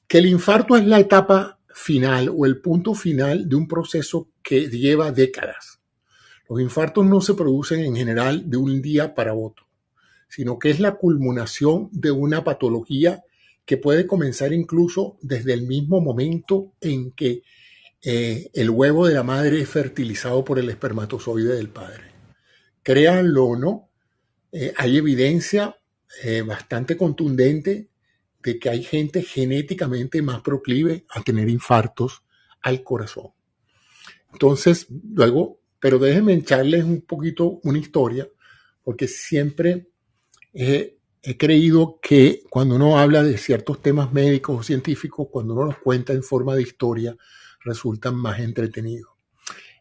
que el infarto es la etapa final o el punto final de un proceso que lleva décadas. Los infartos no se producen en general de un día para otro, sino que es la culminación de una patología que puede comenzar incluso desde el mismo momento en que el huevo de la madre es fertilizado por el espermatozoide del padre. Créanlo o no, hay evidencia bastante contundente de que hay gente genéticamente más proclive a tener infartos al corazón. Entonces, luego, pero déjenme echarles un poquito una historia, porque siempre he creído que cuando uno habla de ciertos temas médicos o científicos, cuando uno los cuenta en forma de historia, resultan más entretenidos.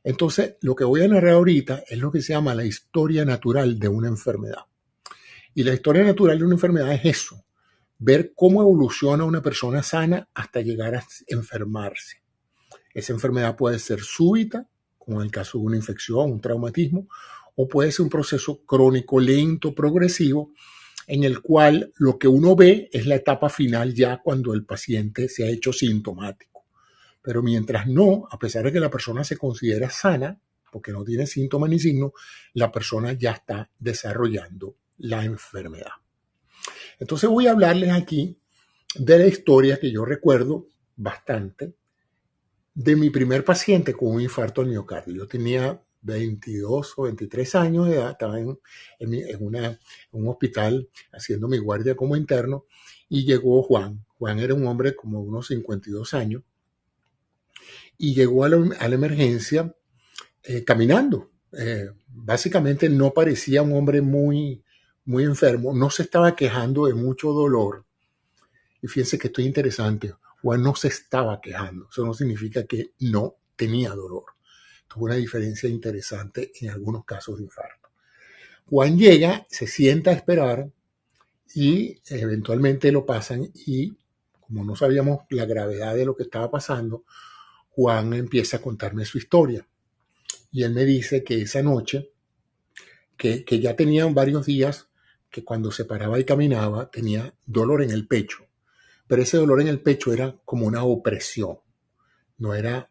Entonces, lo que voy a narrar ahorita es lo que se llama la historia natural de una enfermedad. Y la historia natural de una enfermedad es eso, ver cómo evoluciona una persona sana hasta llegar a enfermarse. Esa enfermedad puede ser súbita, como en el caso de una infección, un traumatismo, o puede ser un proceso crónico, lento, progresivo, en el cual lo que uno ve es la etapa final ya cuando el paciente se ha hecho sintomático. Pero mientras no, a pesar de que la persona se considera sana, porque no tiene síntomas ni signos, la persona ya está desarrollando la enfermedad. Entonces voy a hablarles aquí de la historia que yo recuerdo bastante de mi primer paciente con un infarto al miocardio. Yo tenía 22 o 23 años de edad, estaba en un hospital haciendo mi guardia como interno y llegó Juan. Juan era un hombre como unos 52 años y llegó a la emergencia caminando. Básicamente no parecía un hombre muy enfermo, no se estaba quejando de mucho dolor. Y fíjense que esto es interesante. Juan no se estaba quejando. Eso no significa que no tenía dolor. Tuvo una diferencia interesante en algunos casos de infarto. Juan llega, se sienta a esperar y eventualmente lo pasan y como no sabíamos la gravedad de lo que estaba pasando, Juan empieza a contarme su historia. Y él me dice que esa noche, que ya tenían varios días, que cuando se paraba y caminaba tenía dolor en el pecho. Pero ese dolor en el pecho era como una opresión. No era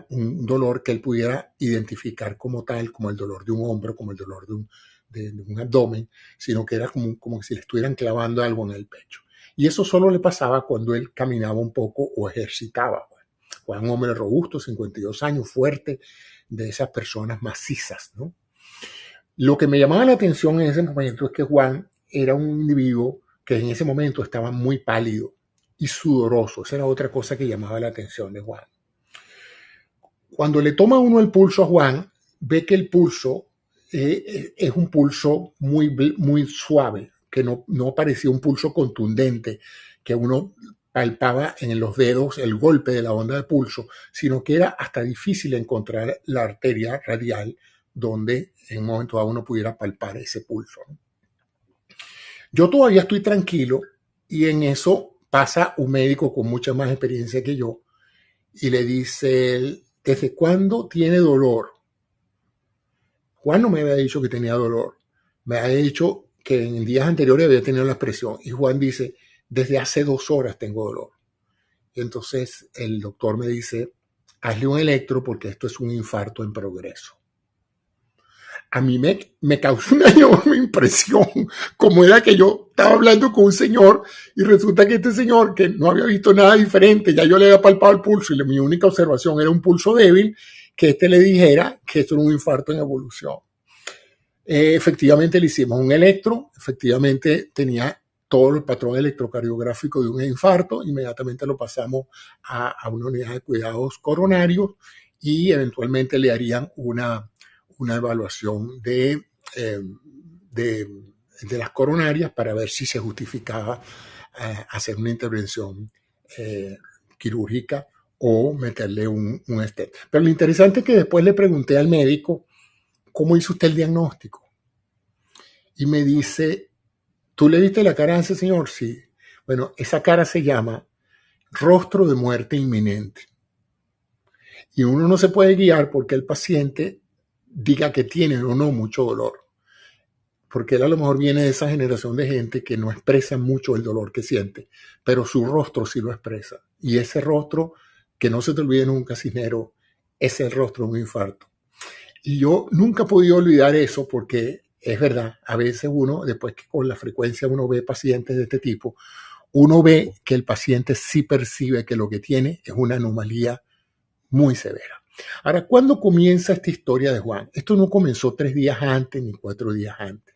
un dolor que él pudiera identificar como tal, como el dolor de un hombro, como el dolor de un abdomen, sino que era como si le estuvieran clavando algo en el pecho. Y eso solo le pasaba cuando él caminaba un poco o ejercitaba. Fue un hombre robusto, 52 años, fuerte, de esas personas macizas, ¿no? Lo que me llamaba la atención en ese momento es que Juan era un individuo que en ese momento estaba muy pálido y sudoroso. Esa era otra cosa que llamaba la atención de Juan. Cuando le toma uno el pulso a Juan, ve que el pulso es un pulso muy suave, que no parecía un pulso contundente, que uno palpaba en los dedos el golpe de la onda de pulso, sino que era hasta difícil encontrar la arteria radial donde en un momento dado uno pudiera palpar ese pulso. Yo todavía estoy tranquilo y en eso pasa un médico con mucha más experiencia que yo y le dice, ¿desde cuándo tiene dolor? Juan no me había dicho que tenía dolor, me había dicho que en días anteriores había tenido la presión y Juan dice, desde hace 2 horas tengo dolor. Y entonces el doctor me dice, hazle un electro porque esto es un infarto en progreso. A mí me causó una enorme impresión, como era que yo estaba hablando con un señor y resulta que este señor, que no había visto nada diferente, ya yo le había palpado el pulso y mi única observación era un pulso débil, que le dijera que esto era un infarto en evolución. Efectivamente le hicimos un electro, efectivamente tenía todo el patrón electrocardiográfico de un infarto, inmediatamente lo pasamos a una unidad de cuidados coronarios y eventualmente le harían una evaluación de las coronarias para ver si se justificaba hacer una intervención quirúrgica o meterle un stent. Pero lo interesante es que después le pregunté al médico, ¿cómo hizo usted el diagnóstico? Y me dice, ¿tú le viste la cara a ese señor? Sí. Bueno, esa cara se llama rostro de muerte inminente. Y uno no se puede guiar porque el paciente diga que tiene o no mucho dolor. porque él a lo mejor viene de esa generación de gente que no expresa mucho el dolor que siente, pero su rostro sí lo expresa. Y ese rostro, que no se te olvide nunca, Cisnero, es el rostro de un infarto. Y yo nunca he podido olvidar eso porque es verdad, a veces uno, después que con la frecuencia uno ve pacientes de este tipo, uno ve que el paciente sí percibe que lo que tiene es una anomalía muy severa. Ahora, ¿cuándo comienza esta historia de Juan? Esto no comenzó 3 días antes ni 4 días antes.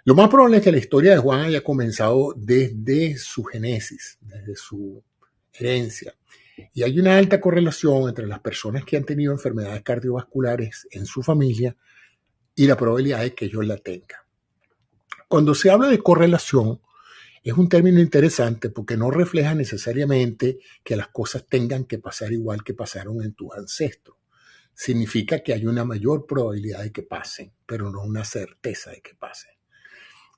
Lo más probable es que la historia de Juan haya comenzado desde su génesis, desde su herencia. Y hay una alta correlación entre las personas que han tenido enfermedades cardiovasculares en su familia y la probabilidad de que ellos la tengan. Cuando se habla de correlación, es un término interesante porque no refleja necesariamente que las cosas tengan que pasar igual que pasaron en tus ancestros. Significa que hay una mayor probabilidad de que pasen, pero no una certeza de que pasen.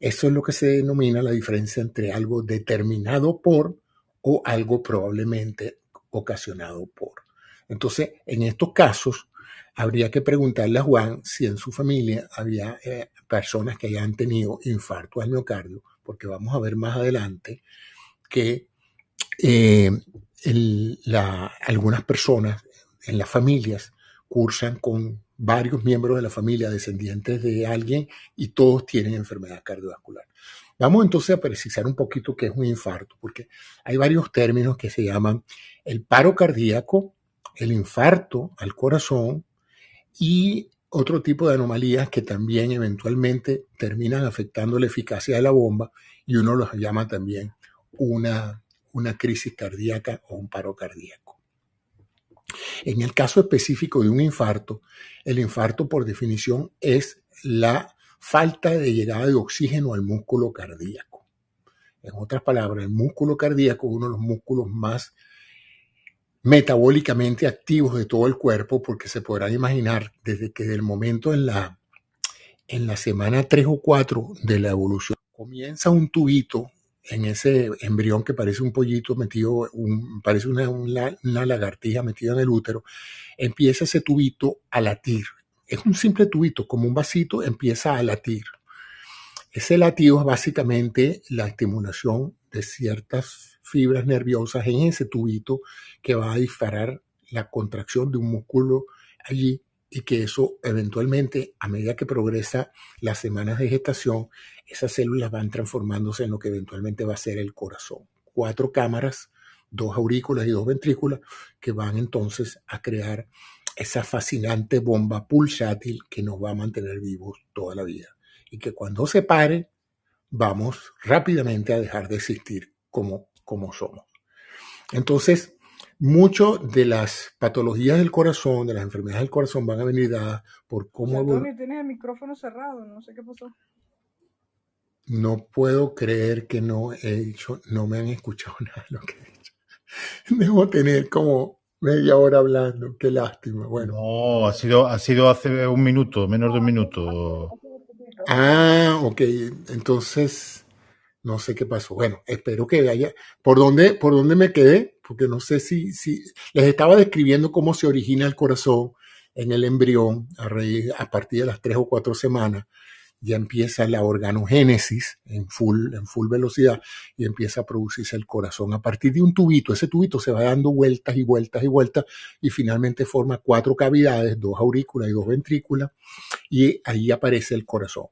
Eso es lo que se denomina la diferencia entre algo determinado por o algo probablemente ocasionado por. Entonces, en estos casos, habría que preguntarle a Juan si en su familia había personas que hayan tenido infarto al miocardio, porque vamos a ver más adelante que algunas personas en las familias cursan con varios miembros de la familia descendientes de alguien y todos tienen enfermedad cardiovascular. Vamos entonces a precisar un poquito qué es un infarto, porque hay varios términos que se llaman el paro cardíaco, el infarto al corazón y otro tipo de anomalías que también eventualmente terminan afectando la eficacia de la bomba y uno los llama también una crisis cardíaca o un paro cardíaco. En el caso específico de un infarto, el infarto por definición es la falta de llegada de oxígeno al músculo cardíaco. En otras palabras, el músculo cardíaco es uno de los músculos más metabólicamente activos de todo el cuerpo, porque se podrán imaginar desde que del momento en la semana 3 o 4 de la evolución comienza un tubito en ese embrión que parece un pollito metido, parece una lagartija metida en el útero, empieza ese tubito a latir. Es un simple tubito, como un vasito, empieza a latir. Ese latido es básicamente la estimulación de ciertas fibras nerviosas en ese tubito que va a disparar la contracción de un músculo allí y que eso eventualmente, a medida que progresa las semanas de gestación, esas células van transformándose en lo que eventualmente va a ser el corazón. 4 cámaras, 2 aurículas y 2 ventrículas que van entonces a crear esa fascinante bomba pulsátil que nos va a mantener vivos toda la vida. Y que cuando se pare, vamos rápidamente a dejar de existir como somos. Entonces, mucho de las patologías del corazón, de las enfermedades del corazón, van a venir dadas por cómo... O sea, Tony, tienes el micrófono cerrado, no sé qué pasó. No puedo creer que no he dicho, no me han escuchado nada de lo que he dicho. Debo tener como media hora hablando, qué lástima. Bueno. No, ha sido hace un minuto, menos de un minuto. Ok, entonces no sé qué pasó. Bueno, espero que haya. ¿Por dónde me quedé? Porque no sé si les estaba describiendo cómo se origina el corazón en el embrión a partir de las 3 o 4 semanas. Ya empieza la organogénesis en full velocidad y empieza a producirse el corazón a partir de un tubito. Ese tubito se va dando vueltas y vueltas y vueltas y finalmente forma 4 cavidades, 2 aurículas y 2 ventrículas y ahí aparece el corazón.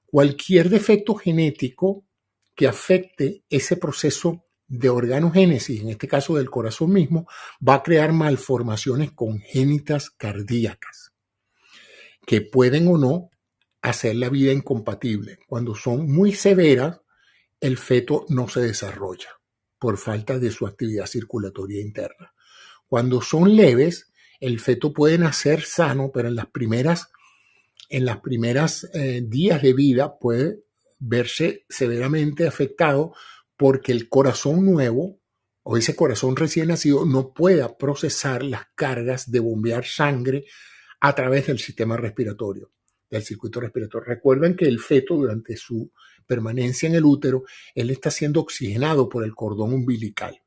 Cualquier defecto genético que afecte ese proceso de organogénesis, en este caso del corazón mismo, va a crear malformaciones congénitas cardíacas que pueden o no hacer la vida incompatible. Cuando son muy severas, el feto no se desarrolla por falta de su actividad circulatoria interna. Cuando son leves, el feto puede nacer sano, pero en las primeras días de vida puede verse severamente afectado porque el corazón nuevo o ese corazón recién nacido no pueda procesar las cargas de bombear sangre a través del sistema respiratorio, del circuito respiratorio. Recuerden que el feto durante su permanencia en el útero, él está siendo oxigenado por el cordón umbilical.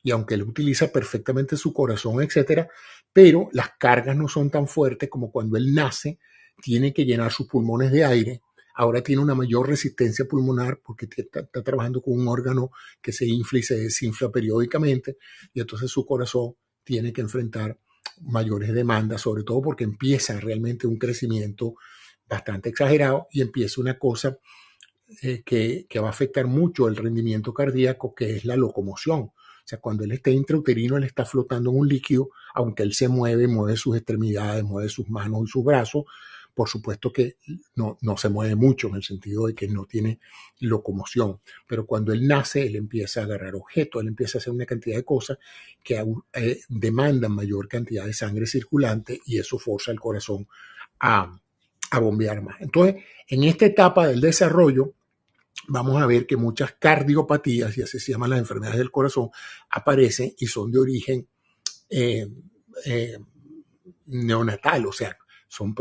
Y aunque él utiliza perfectamente su corazón, etcétera, pero las cargas no son tan fuertes como cuando él nace, tiene que llenar sus pulmones de aire ahora tiene una mayor resistencia pulmonar porque está trabajando con un órgano que se infla y se desinfla periódicamente, y entonces su corazón tiene que enfrentar mayores demandas, sobre todo porque empieza realmente un crecimiento bastante exagerado y empieza una cosa que va a afectar mucho el rendimiento cardíaco, que es la locomoción. O sea, cuando él está intrauterino, él está flotando en un líquido, aunque él se mueve, mueve sus extremidades, mueve sus manos y sus brazos, por supuesto que no se mueve mucho en el sentido de que no tiene locomoción. Pero cuando él nace, él empieza a agarrar objetos, él empieza a hacer una cantidad de cosas que demandan mayor cantidad de sangre circulante y eso forza al corazón a bombear más. Entonces, en esta etapa del desarrollo, vamos a ver que muchas cardiopatías, y así se llaman las enfermedades del corazón, aparecen y son de origen eh, eh, neonatal, o sea, son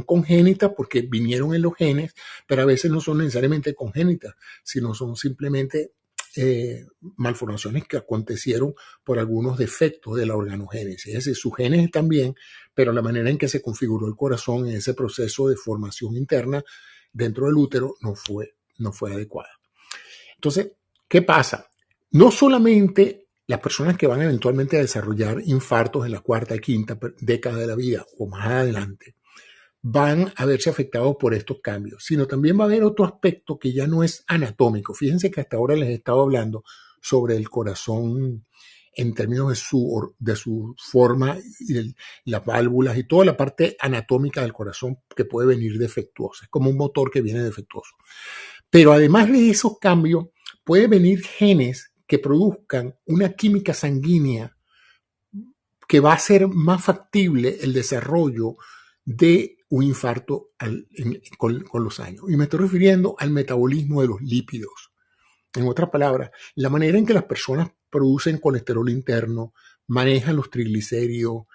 congénitas porque vinieron en los genes, pero a veces no son necesariamente congénitas, sino son simplemente malformaciones que acontecieron por algunos defectos de la organogénesis. Es decir, sus genes están bien, pero la manera en que se configuró el corazón en ese proceso de formación interna dentro del útero no fue adecuada. Entonces, ¿qué pasa? No solamente las personas que van eventualmente a desarrollar infartos en la cuarta y quinta década de la vida o más adelante van a verse afectados por estos cambios, sino también va a haber otro aspecto que ya no es anatómico. Fíjense que hasta ahora les he estado hablando sobre el corazón en términos de su forma y las válvulas y toda la parte anatómica del corazón que puede venir defectuosa. Es como un motor que viene defectuoso. Pero además de esos cambios, puede venir genes que produzcan una química sanguínea que va a hacer más factible el desarrollo de un infarto con los años. Y me estoy refiriendo al metabolismo de los lípidos. En otras palabras, la manera en que las personas producen colesterol interno, manejan los triglicéridos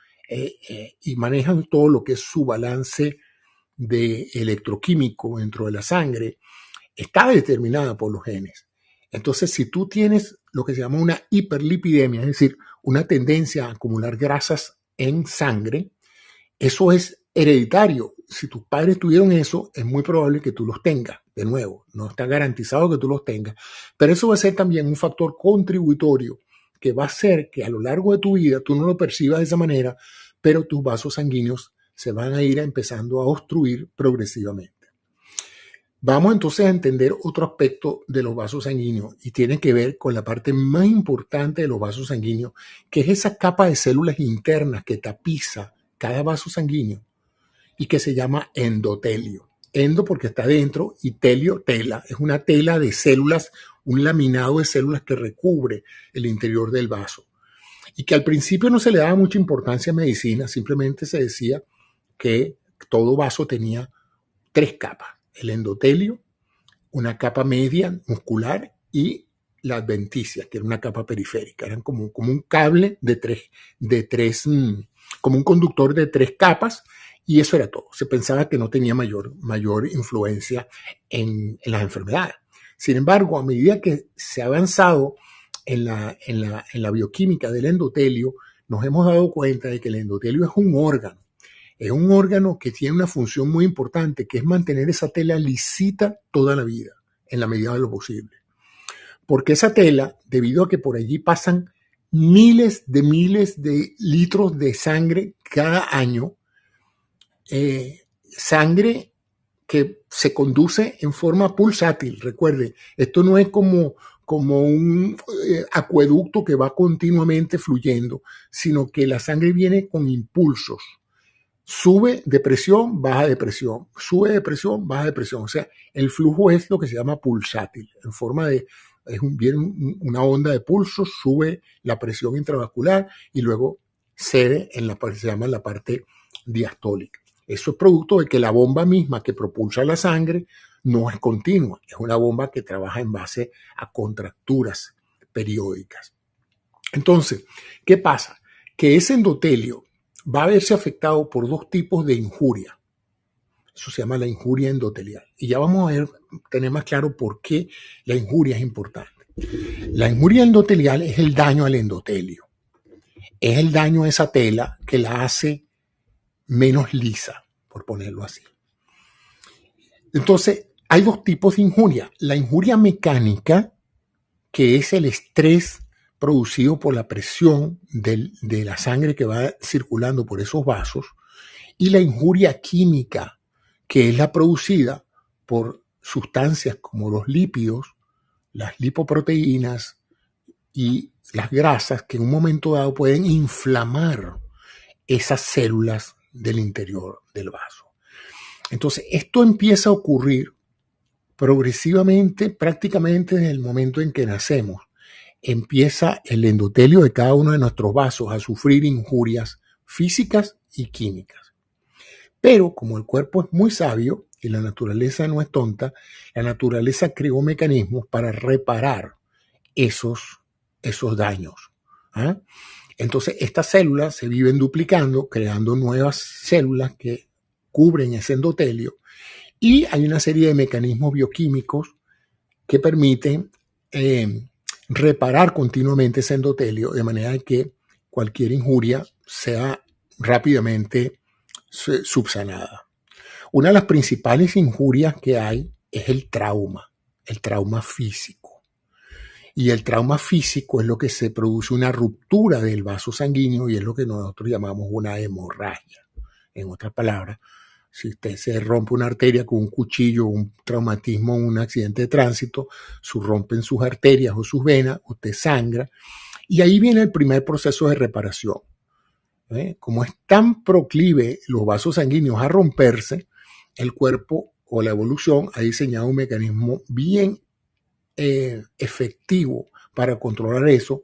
y manejan todo lo que es su balance de electroquímico dentro de la sangre, está determinada por los genes. Entonces, si tú tienes lo que se llama una hiperlipidemia, es decir, una tendencia a acumular grasas en sangre, eso es hereditario. Si tus padres tuvieron eso, es muy probable que tú los tengas. De nuevo, no está garantizado que tú los tengas, pero eso va a ser también un factor contributorio que va a hacer que a lo largo de tu vida tú no lo percibas de esa manera, pero tus vasos sanguíneos se van a ir empezando a obstruir progresivamente. Vamos entonces a entender otro aspecto de los vasos sanguíneos y tiene que ver con la parte más importante de los vasos sanguíneos, que es esa capa de células internas que tapiza cada vaso sanguíneo y que se llama endotelio. Endo porque está dentro y telio, tela. Es una tela de células, un laminado de células que recubre el interior del vaso. Y que al principio no se le daba mucha importancia en medicina, simplemente se decía que todo vaso tenía 3 capas. El endotelio, una capa media muscular y la adventicia, que era una capa periférica. Eran como un cable de tres, como un conductor de 3 capas, y eso era todo. Se pensaba que no tenía mayor influencia en las enfermedades. Sin embargo, a medida que se ha avanzado en la bioquímica del endotelio, nos hemos dado cuenta de que el endotelio es un órgano. Es un órgano que tiene una función muy importante, que es mantener esa tela lisita toda la vida, en la medida de lo posible. Porque esa tela, debido a que por allí pasan miles de litros de sangre cada año, sangre que se conduce en forma pulsátil. Recuerde, esto no es como un acueducto que va continuamente fluyendo, sino que la sangre viene con impulsos. Sube de presión, baja de presión, sube de presión, baja de presión. O sea, el flujo es lo que se llama pulsátil, en forma de, viene una onda de pulso, sube la presión intravascular y luego cede en la parte, se llama la parte diastólica. Eso es producto de que la bomba misma que propulsa la sangre no es continua, es una bomba que trabaja en base a contracturas periódicas. Entonces, ¿qué pasa? Que ese endotelio va a verse afectado por 2 tipos de injuria. Eso se llama la injuria endotelial. Y ya vamos a tener más claro por qué la injuria es importante. La injuria endotelial es el daño al endotelio. Es el daño a esa tela que la hace menos lisa, por ponerlo así. Entonces, hay dos tipos de injuria. La injuria mecánica, que es el estrés producido por la presión de la sangre que va circulando por esos vasos, y la injuria química, que es la producida por sustancias como los lípidos, las lipoproteínas y las grasas, que en un momento dado pueden inflamar esas células del interior del vaso. Entonces, esto empieza a ocurrir progresivamente, prácticamente desde el momento en que nacemos. Empieza el endotelio de cada uno de nuestros vasos a sufrir injurias físicas y químicas. Pero como el cuerpo es muy sabio y la naturaleza no es tonta, la naturaleza creó mecanismos para reparar esos daños. ¿Ah? Entonces, estas células se viven duplicando, creando nuevas células que cubren ese endotelio, y hay una serie de mecanismos bioquímicos que permiten reparar continuamente ese endotelio, de manera que cualquier injuria sea rápidamente subsanada. Una de las principales injurias que hay es el trauma físico. Y el trauma físico es lo que se produce una ruptura del vaso sanguíneo y es lo que nosotros llamamos una hemorragia. En otras palabras, si usted se rompe una arteria con un cuchillo, un traumatismo, un accidente de tránsito, rompen sus arterias o sus venas, usted sangra, y ahí viene el primer proceso de reparación. Como es tan proclive los vasos sanguíneos a romperse, el cuerpo o la evolución ha diseñado un mecanismo bien efectivo para controlar eso,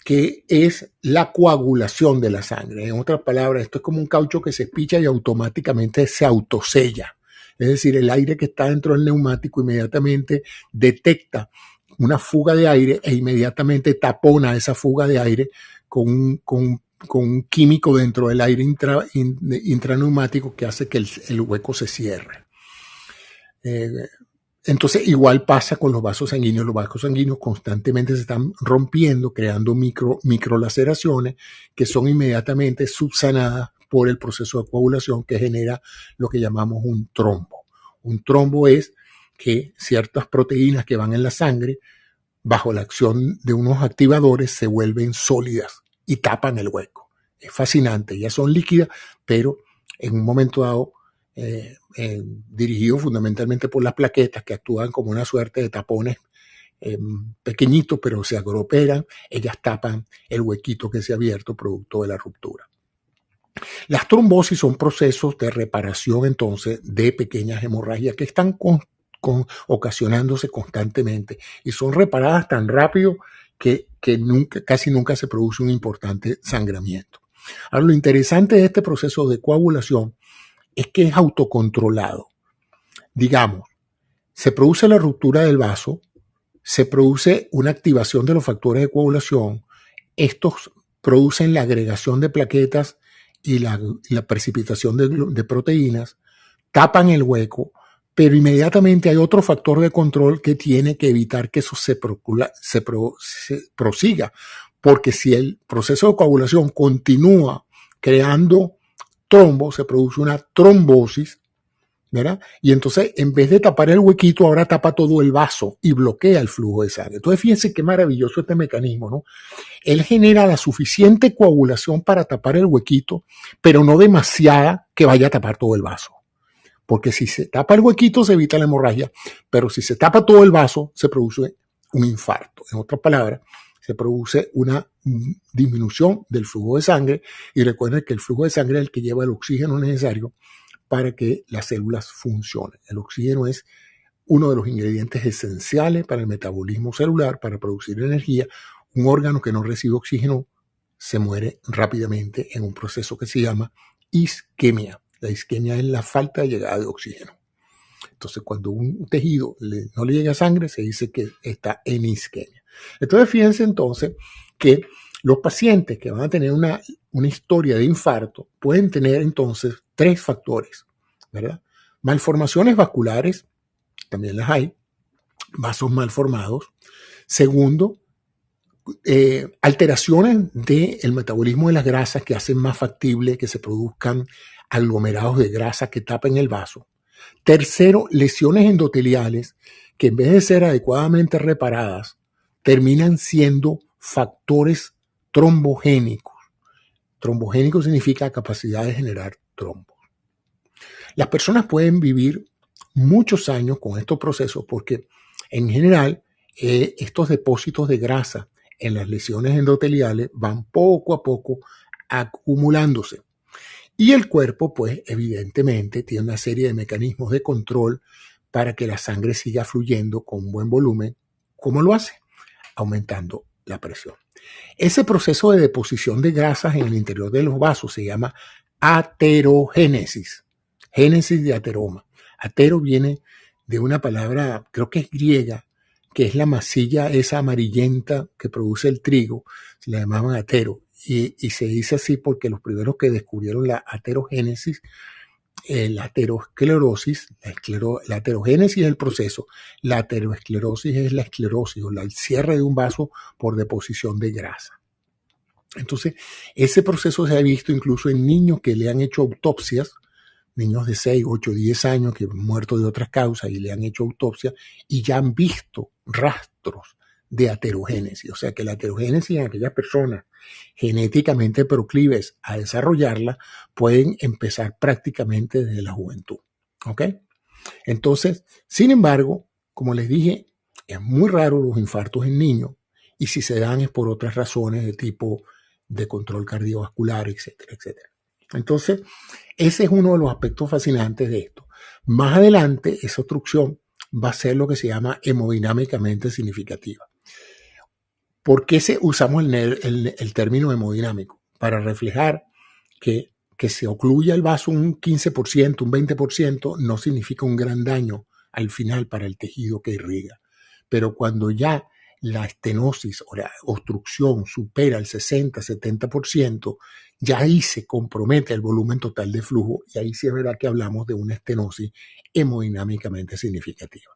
que es la coagulación de la sangre. En otras palabras, esto es como un caucho que se espicha y automáticamente se autosella. Es decir, el aire que está dentro del neumático inmediatamente detecta una fuga de aire e inmediatamente tapona esa fuga de aire con un químico dentro del aire intraneumático que hace que el hueco se cierre. Entonces, igual pasa con los vasos sanguíneos. Los vasos sanguíneos constantemente se están rompiendo, creando microlaceraciones que son inmediatamente subsanadas por el proceso de coagulación que genera lo que llamamos un trombo. Un trombo es que ciertas proteínas que van en la sangre, bajo la acción de unos activadores, se vuelven sólidas y tapan el hueco. Es fascinante, ya son líquidas, pero en un momento dado, dirigido fundamentalmente por las plaquetas que actúan como una suerte de tapones pequeñitos, pero se aglomeran, ellas tapan el huequito que se ha abierto producto de la ruptura. Las trombosis son procesos de reparación entonces de pequeñas hemorragias que están ocasionándose constantemente y son reparadas tan rápido que casi nunca se produce un importante sangramiento. Ahora, lo interesante de este proceso de coagulación es que es autocontrolado. Digamos, se produce la ruptura del vaso, se produce una activación de los factores de coagulación, estos producen la agregación de plaquetas y la precipitación de proteínas, tapan el hueco, pero inmediatamente hay otro factor de control que tiene que evitar que eso se prosiga, porque si el proceso de coagulación continúa creando trombo, se produce una trombosis, ¿verdad? Y entonces, en vez de tapar el huequito, ahora tapa todo el vaso y bloquea el flujo de sangre. Entonces, fíjense qué maravilloso este mecanismo, ¿no? Él genera la suficiente coagulación para tapar el huequito, pero no demasiada que vaya a tapar todo el vaso. Porque si se tapa el huequito, se evita la hemorragia, pero si se tapa todo el vaso, se produce un infarto. En otras palabras, se produce una disminución del flujo de sangre, y recuerden que el flujo de sangre es el que lleva el oxígeno necesario para que las células funcionen. El oxígeno es uno de los ingredientes esenciales para el metabolismo celular, para producir energía. Un órgano que no recibe oxígeno se muere rápidamente en un proceso que se llama isquemia. La isquemia es la falta de llegada de oxígeno. Entonces, cuando un tejido no le llega sangre, se dice que está en isquemia. Entonces, fíjense entonces que los pacientes que van a tener una historia de infarto pueden tener entonces 3 factores, ¿verdad? Malformaciones vasculares, también las hay, vasos malformados. Segundo, alteraciones del metabolismo de las grasas que hacen más factible que se produzcan aglomerados de grasa que tapen el vaso. Tercero, lesiones endoteliales que en vez de ser adecuadamente reparadas, terminan siendo factores trombogénicos. Trombogénico significa capacidad de generar trombos. Las personas pueden vivir muchos años con estos procesos porque en general estos depósitos de grasa en las lesiones endoteliales van poco a poco acumulándose. Y el cuerpo, pues evidentemente, tiene una serie de mecanismos de control para que la sangre siga fluyendo con buen volumen. ¿Cómo lo hace? Aumentando la presión. Ese proceso de deposición de grasas en el interior de los vasos se llama aterogénesis. Génesis de ateroma. Atero viene de una palabra, creo que es griega, que es la masilla esa amarillenta que produce el trigo, se la llamaban atero. Y se dice así porque los primeros que descubrieron la aterogénesis, la aterosclerosis, la aterogénesis es el proceso, la aterosclerosis es la esclerosis o el cierre de un vaso por deposición de grasa. Entonces, ese proceso se ha visto incluso en niños que le han hecho autopsias, niños de 6, 8, 10 años que han muerto de otras causas y le han hecho autopsia y ya han visto rastros de aterogénesis. O sea que la aterogénesis en aquellas personas genéticamente proclives a desarrollarla pueden empezar prácticamente desde la juventud. ¿Ok? Entonces, sin embargo, como les dije, es muy raro los infartos en niños y si se dan es por otras razones de tipo de control cardiovascular, etcétera, etcétera. Entonces, ese es uno de los aspectos fascinantes de esto. Más adelante, esa obstrucción va a ser lo que se llama hemodinámicamente significativa. ¿Por qué usamos el término hemodinámico? Para reflejar que se ocluya el vaso un 15%, un 20%, no significa un gran daño al final para el tejido que irriga. Pero cuando ya la estenosis o la obstrucción supera el 60-70%, ya ahí se compromete el volumen total de flujo y ahí sí es verdad que hablamos de una estenosis hemodinámicamente significativa.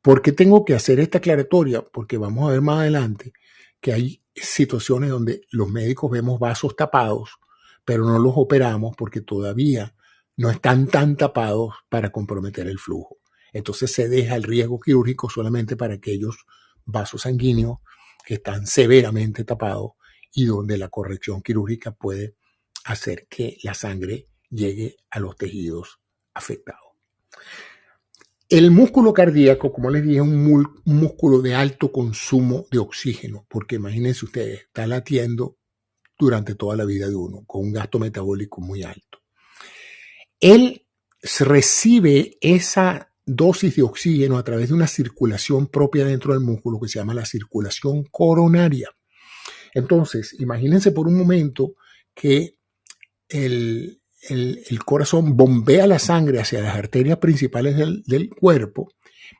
¿Por qué tengo que hacer esta aclaratoria? Porque vamos a ver más adelante que hay situaciones donde los médicos vemos vasos tapados, pero no los operamos porque todavía no están tan tapados para comprometer el flujo. Entonces se deja el riesgo quirúrgico solamente para aquellos vasos sanguíneos que están severamente tapados y donde la corrección quirúrgica puede hacer que la sangre llegue a los tejidos afectados. El músculo cardíaco, como les dije, es un músculo de alto consumo de oxígeno, porque imagínense ustedes, está latiendo durante toda la vida de uno, con un gasto metabólico muy alto. Él recibe esa dosis de oxígeno a través de una circulación propia dentro del músculo que se llama la circulación coronaria. Entonces, imagínense por un momento que el corazón bombea la sangre hacia las arterias principales del cuerpo,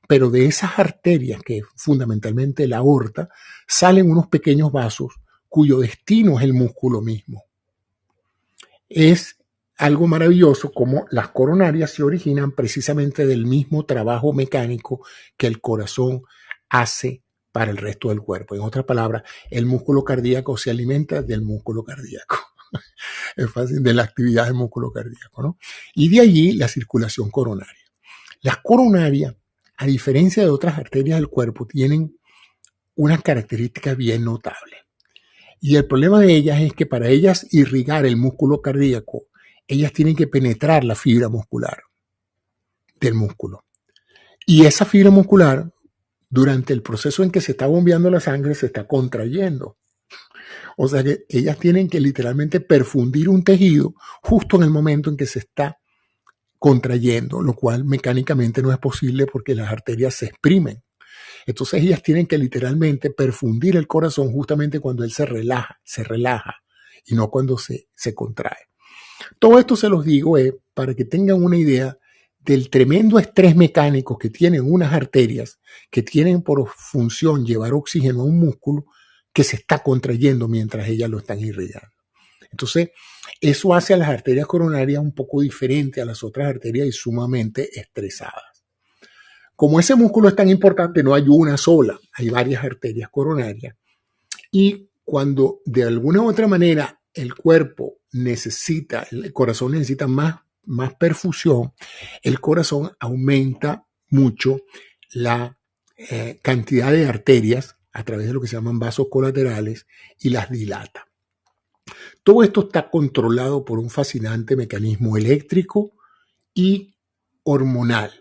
pero de esas arterias, que es fundamentalmente la aorta, salen unos pequeños vasos cuyo destino es el músculo mismo. Es algo maravilloso como las coronarias se originan precisamente del mismo trabajo mecánico que el corazón hace para el resto del cuerpo. En otras palabras, el músculo cardíaco se alimenta del músculo cardíaco. Es fácil, de la actividad del músculo cardíaco, ¿no? Y de allí la circulación coronaria. Las coronarias, a diferencia de otras arterias del cuerpo, tienen unas características bien notables. Y el problema de ellas es que para ellas irrigar el músculo cardíaco, ellas tienen que penetrar la fibra muscular del músculo. Y esa fibra muscular, durante el proceso en que se está bombeando la sangre, se está contrayendo. O sea que ellas tienen que literalmente perfundir un tejido justo en el momento en que se está contrayendo, lo cual mecánicamente no es posible porque las arterias se exprimen. Entonces ellas tienen que literalmente perfundir el corazón justamente cuando él se relaja y no cuando se contrae. Todo esto se los digo para que tengan una idea del tremendo estrés mecánico que tienen unas arterias que tienen por función llevar oxígeno a un músculo que se está contrayendo mientras ellas lo están irrigando. Entonces, eso hace a las arterias coronarias un poco diferente a las otras arterias y sumamente estresadas. Como ese músculo es tan importante, no hay una sola, hay varias arterias coronarias. Y cuando de alguna u otra manera el corazón necesita más más perfusión, el corazón aumenta mucho la cantidad de arterias a través de lo que se llaman vasos colaterales y las dilata. Todo esto está controlado por un fascinante mecanismo eléctrico y hormonal.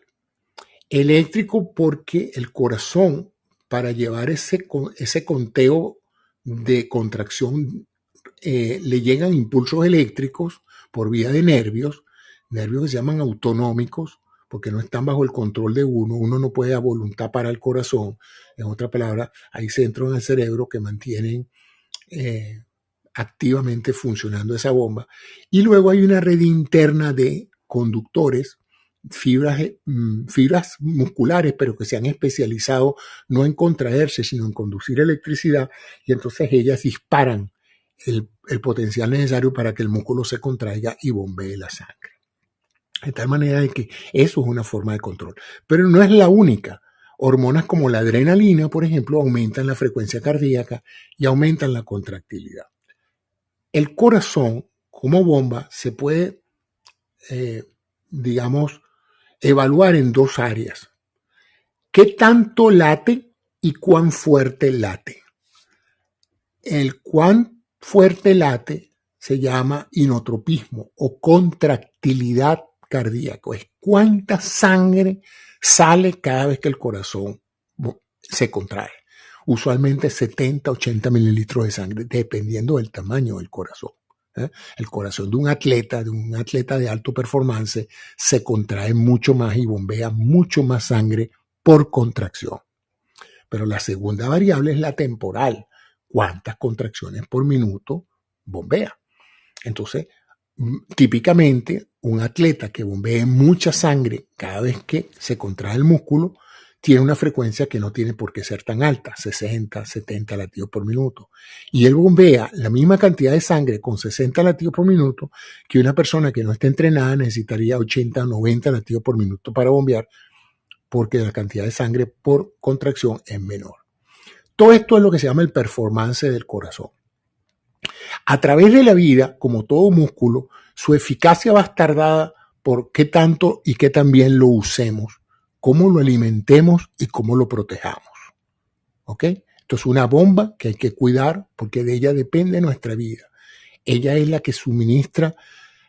Eléctrico porque el corazón, para llevar ese conteo de contracción, le llegan impulsos eléctricos por vía de nervios que se llaman autonómicos, porque no están bajo el control de uno no puede a voluntad parar el corazón. En otras palabras, hay centros en el cerebro que mantienen activamente funcionando esa bomba. Y luego hay una red interna de conductores, fibras musculares, pero que se han especializado no en contraerse, sino en conducir electricidad, y entonces ellas disparan el potencial necesario para que el músculo se contraiga y bombee la sangre. De tal manera de que eso es una forma de control. Pero no es la única. Hormonas como la adrenalina, por ejemplo, aumentan la frecuencia cardíaca y aumentan la contractilidad. El corazón, como bomba, se puede, evaluar en dos áreas. ¿Qué tanto late y cuán fuerte late? El cuán fuerte late se llama inotropismo o contractilidad cardíaco. Es cuánta sangre sale cada vez que el corazón se contrae. Usualmente 70, 80 mililitros de sangre, dependiendo del tamaño del corazón. El corazón de un atleta de alto performance, se contrae mucho más y bombea mucho más sangre por contracción. Pero la segunda variable es la temporal. ¿Cuántas contracciones por minuto bombea? Entonces, típicamente, un atleta que bombee mucha sangre cada vez que se contrae el músculo tiene una frecuencia que no tiene por qué ser tan alta, 60, 70 latidos por minuto. Y él bombea la misma cantidad de sangre con 60 latidos por minuto que una persona que no está entrenada necesitaría 80 o 90 latidos por minuto para bombear, porque la cantidad de sangre por contracción es menor. Todo esto es lo que se llama el performance del corazón. A través de la vida, como todo músculo, su eficacia va a estar dada por qué tanto y qué tan bien lo usemos, cómo lo alimentemos y cómo lo protejamos. ¿Ok? Esto es una bomba que hay que cuidar porque de ella depende nuestra vida. Ella es la que suministra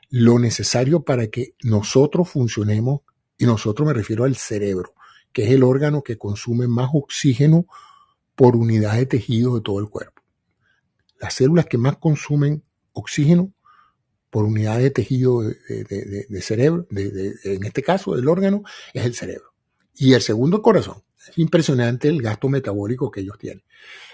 lo necesario para que nosotros funcionemos, y nosotros me refiero al cerebro, que es el órgano que consume más oxígeno por unidad de tejido de todo el cuerpo. Las células que más consumen oxígeno por unidad de tejido de cerebro, en este caso del órgano, es el cerebro. Y el segundo, el corazón. Es impresionante el gasto metabólico que ellos tienen.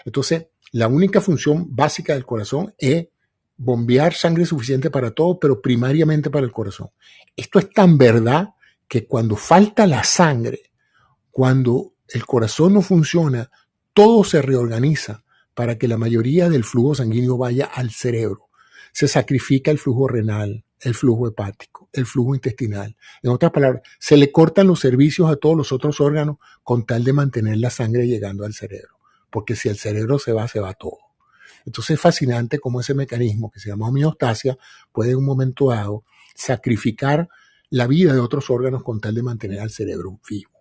Entonces, la única función básica del corazón es bombear sangre suficiente para todo, pero primariamente para el corazón. Esto es tan verdad que cuando falta la sangre, cuando el corazón no funciona, todo se reorganiza para que la mayoría del flujo sanguíneo vaya al cerebro. Se sacrifica el flujo renal, el flujo hepático, el flujo intestinal. En otras palabras, se le cortan los servicios a todos los otros órganos con tal de mantener la sangre llegando al cerebro. Porque si el cerebro se va todo. Entonces es fascinante cómo ese mecanismo que se llama homeostasia puede en un momento dado sacrificar la vida de otros órganos con tal de mantener al cerebro vivo.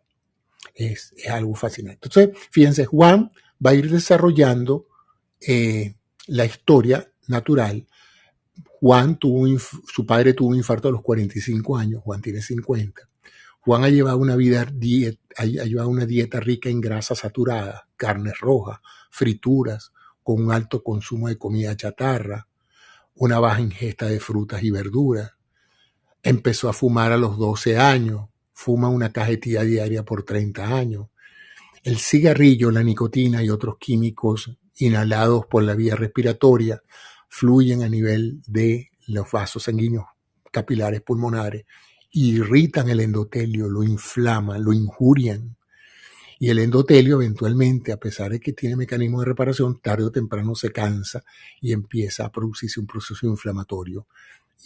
Es algo fascinante. Entonces, fíjense, Juan va a ir desarrollando la historia natural. Su padre tuvo un infarto a los 45 años, Juan tiene 50. Juan ha llevado una dieta rica en grasas saturadas, carnes rojas, frituras, con un alto consumo de comida chatarra, una baja ingesta de frutas y verduras. Empezó a fumar a los 12 años, fuma una cajetilla diaria por 30 años. El cigarrillo, la nicotina y otros químicos inhalados por la vía respiratoria fluyen a nivel de los vasos sanguíneos capilares pulmonares, irritan el endotelio, lo inflaman, lo injurian. Y el endotelio eventualmente, a pesar de que tiene mecanismos de reparación, tarde o temprano se cansa y empieza a producirse un proceso inflamatorio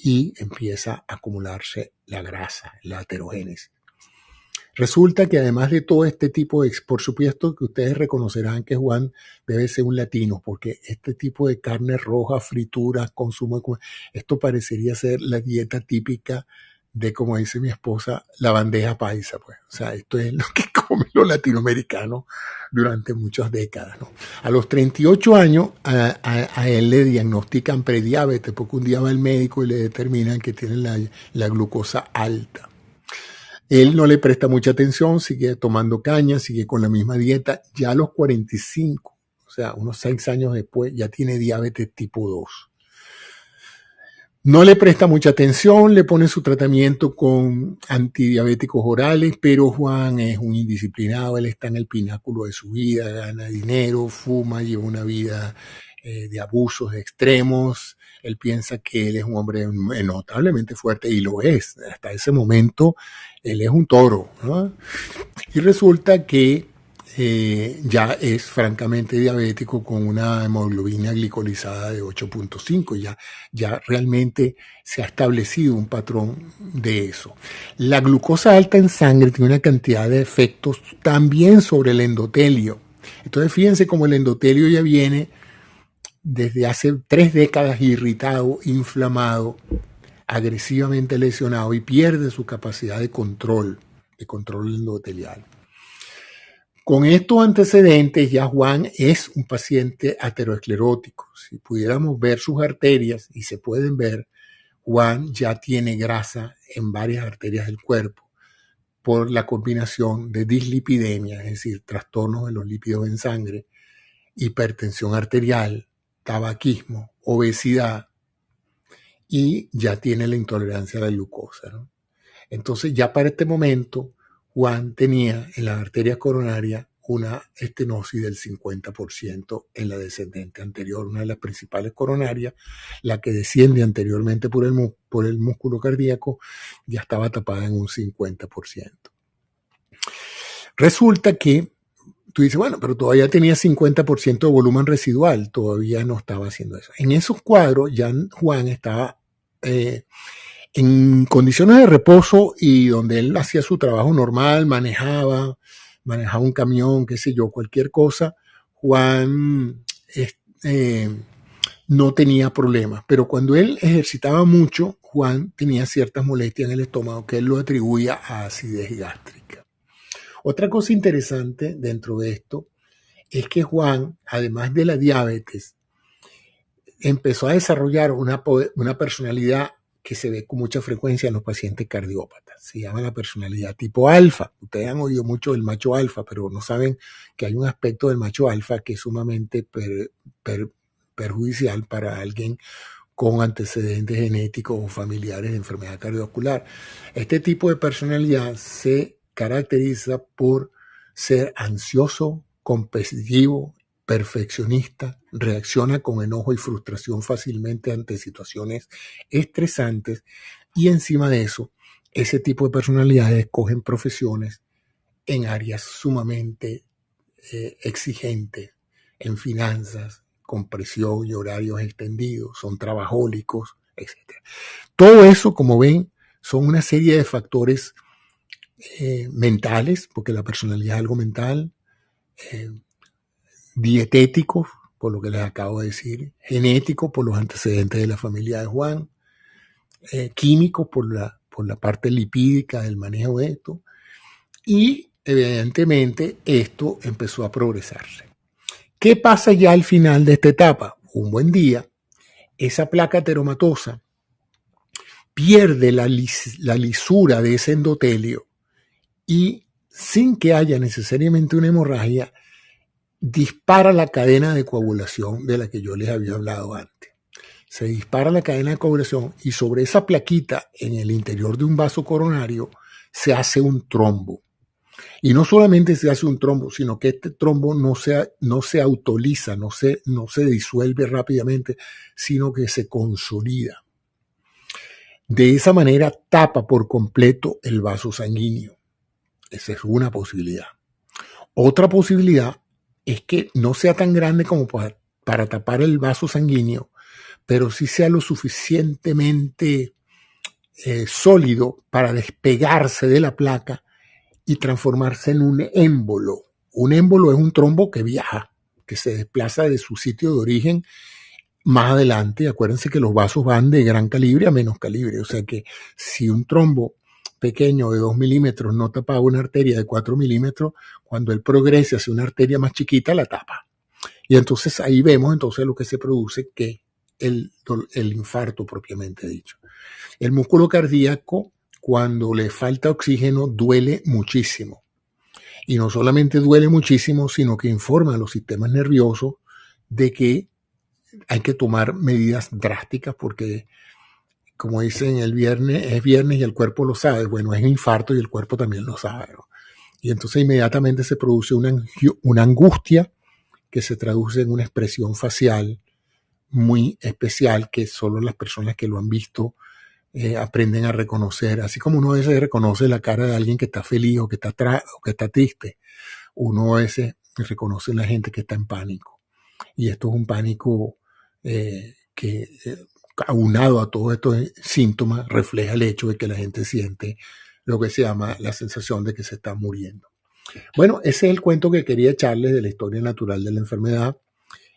y empieza a acumularse la grasa, la aterogénesis. Resulta que además de todo este tipo de, por supuesto que ustedes reconocerán que Juan debe ser un latino, porque este tipo de carne roja, frituras, consumo de esto parecería ser la dieta típica de, como dice mi esposa, la bandeja paisa, pues. O sea, esto es lo que comen los latinoamericanos durante muchas décadas, ¿no? A los 38 años a él le diagnostican prediabetes porque un día va al médico y le determinan que tiene la glucosa alta. Él no le presta mucha atención, sigue tomando caña, sigue con la misma dieta. Ya a los 45, o sea, unos 6 años después, ya tiene diabetes tipo 2. No le presta mucha atención, le pone su tratamiento con antidiabéticos orales, pero Juan es un indisciplinado, él está en el pináculo de su vida, gana dinero, fuma, lleva una vida de abusos extremos. Él piensa que él es un hombre notablemente fuerte, y lo es. Hasta ese momento, él es un toro, ¿no? Y resulta que ya es francamente diabético con una hemoglobina glicolizada de 8.5. Ya realmente se ha establecido un patrón de eso. La glucosa alta en sangre tiene una cantidad de efectos también sobre el endotelio. Entonces fíjense cómo el endotelio ya viene desde hace 3 décadas irritado, inflamado, agresivamente lesionado, y pierde su capacidad de control endotelial. Con estos antecedentes, ya Juan es un paciente aterosclerótico. Si pudiéramos ver sus arterias, y se pueden ver, Juan ya tiene grasa en varias arterias del cuerpo por la combinación de dislipidemia, es decir, trastornos de los lípidos en sangre, hipertensión arterial, tabaquismo, obesidad, y ya tiene la intolerancia a la glucosa, ¿no? Entonces ya para este momento Juan tenía en las arterias coronarias una estenosis del 50% en la descendente anterior, una de las principales coronarias, la que desciende anteriormente por el músculo cardíaco, ya estaba tapada en un 50%. Resulta que tú dices, bueno, pero todavía tenía 50% de volumen residual, todavía no estaba haciendo eso. En esos cuadros ya Juan estaba en condiciones de reposo, y donde él hacía su trabajo normal, manejaba un camión, qué sé yo, cualquier cosa. Juan no tenía problemas, pero cuando él ejercitaba mucho, Juan tenía ciertas molestias en el estómago que él lo atribuía a acidez gástrica. Otra cosa interesante dentro de esto es que Juan, además de la diabetes, empezó a desarrollar una personalidad que se ve con mucha frecuencia en los pacientes cardiópatas. Se llama la personalidad tipo alfa. Ustedes han oído mucho del macho alfa, pero no saben que hay un aspecto del macho alfa que es sumamente perjudicial para alguien con antecedentes genéticos o familiares de enfermedad cardiovascular. Este tipo de personalidad se caracteriza por ser ansioso, competitivo, perfeccionista, reacciona con enojo y frustración fácilmente ante situaciones estresantes, y encima de eso, ese tipo de personalidades escogen profesiones en áreas sumamente exigentes, en finanzas, con presión y horarios extendidos, son trabajólicos, etc. Todo eso, como ven, son una serie de factores mentales, porque la personalidad es algo mental, dietéticos, por lo que les acabo de decir, genéticos por los antecedentes de la familia de Juan, químicos por la parte lipídica del manejo de esto, y evidentemente esto empezó a progresarse. ¿Qué pasa ya al final de esta etapa? Un buen día, esa placa ateromatosa pierde la lisura de ese endotelio, y sin que haya necesariamente una hemorragia, dispara la cadena de coagulación de la que yo les había hablado antes. Se dispara la cadena de coagulación, y sobre esa plaquita en el interior de un vaso coronario se hace un trombo. Y no solamente se hace un trombo, sino que este trombo no se autoliza, no se disuelve rápidamente, sino que se consolida. De esa manera tapa por completo el vaso sanguíneo. Esa es una posibilidad. Otra posibilidad es que no sea tan grande como para tapar el vaso sanguíneo, pero sí sea lo suficientemente sólido para despegarse de la placa y transformarse en un émbolo. Un émbolo es un trombo que viaja, que se desplaza de su sitio de origen más adelante, acuérdense que los vasos van de gran calibre a menos calibre, o sea que si un trombo pequeño de 2 milímetros no tapaba una arteria de 4 milímetros, cuando él progrese hacia una arteria más chiquita la tapa. Y entonces ahí vemos entonces lo que se produce, que el infarto propiamente dicho. El músculo cardíaco, cuando le falta oxígeno, duele muchísimo. Y no solamente duele muchísimo, sino que informa a los sistemas nerviosos de que hay que tomar medidas drásticas porque, como dicen, el viernes es viernes y el cuerpo lo sabe. Bueno, es un infarto y el cuerpo también lo sabe, ¿no? Y entonces inmediatamente se produce una angustia que se traduce en una expresión facial muy especial que solo las personas que lo han visto aprenden a reconocer. Así como uno a veces reconoce la cara de alguien que está feliz o que está triste, uno a veces reconoce a la gente que está en pánico. Y esto es un pánico que, aunado a todos estos síntomas, refleja el hecho de que la gente siente lo que se llama la sensación de que se está muriendo. Bueno, ese es el cuento que quería echarles de la historia natural de la enfermedad.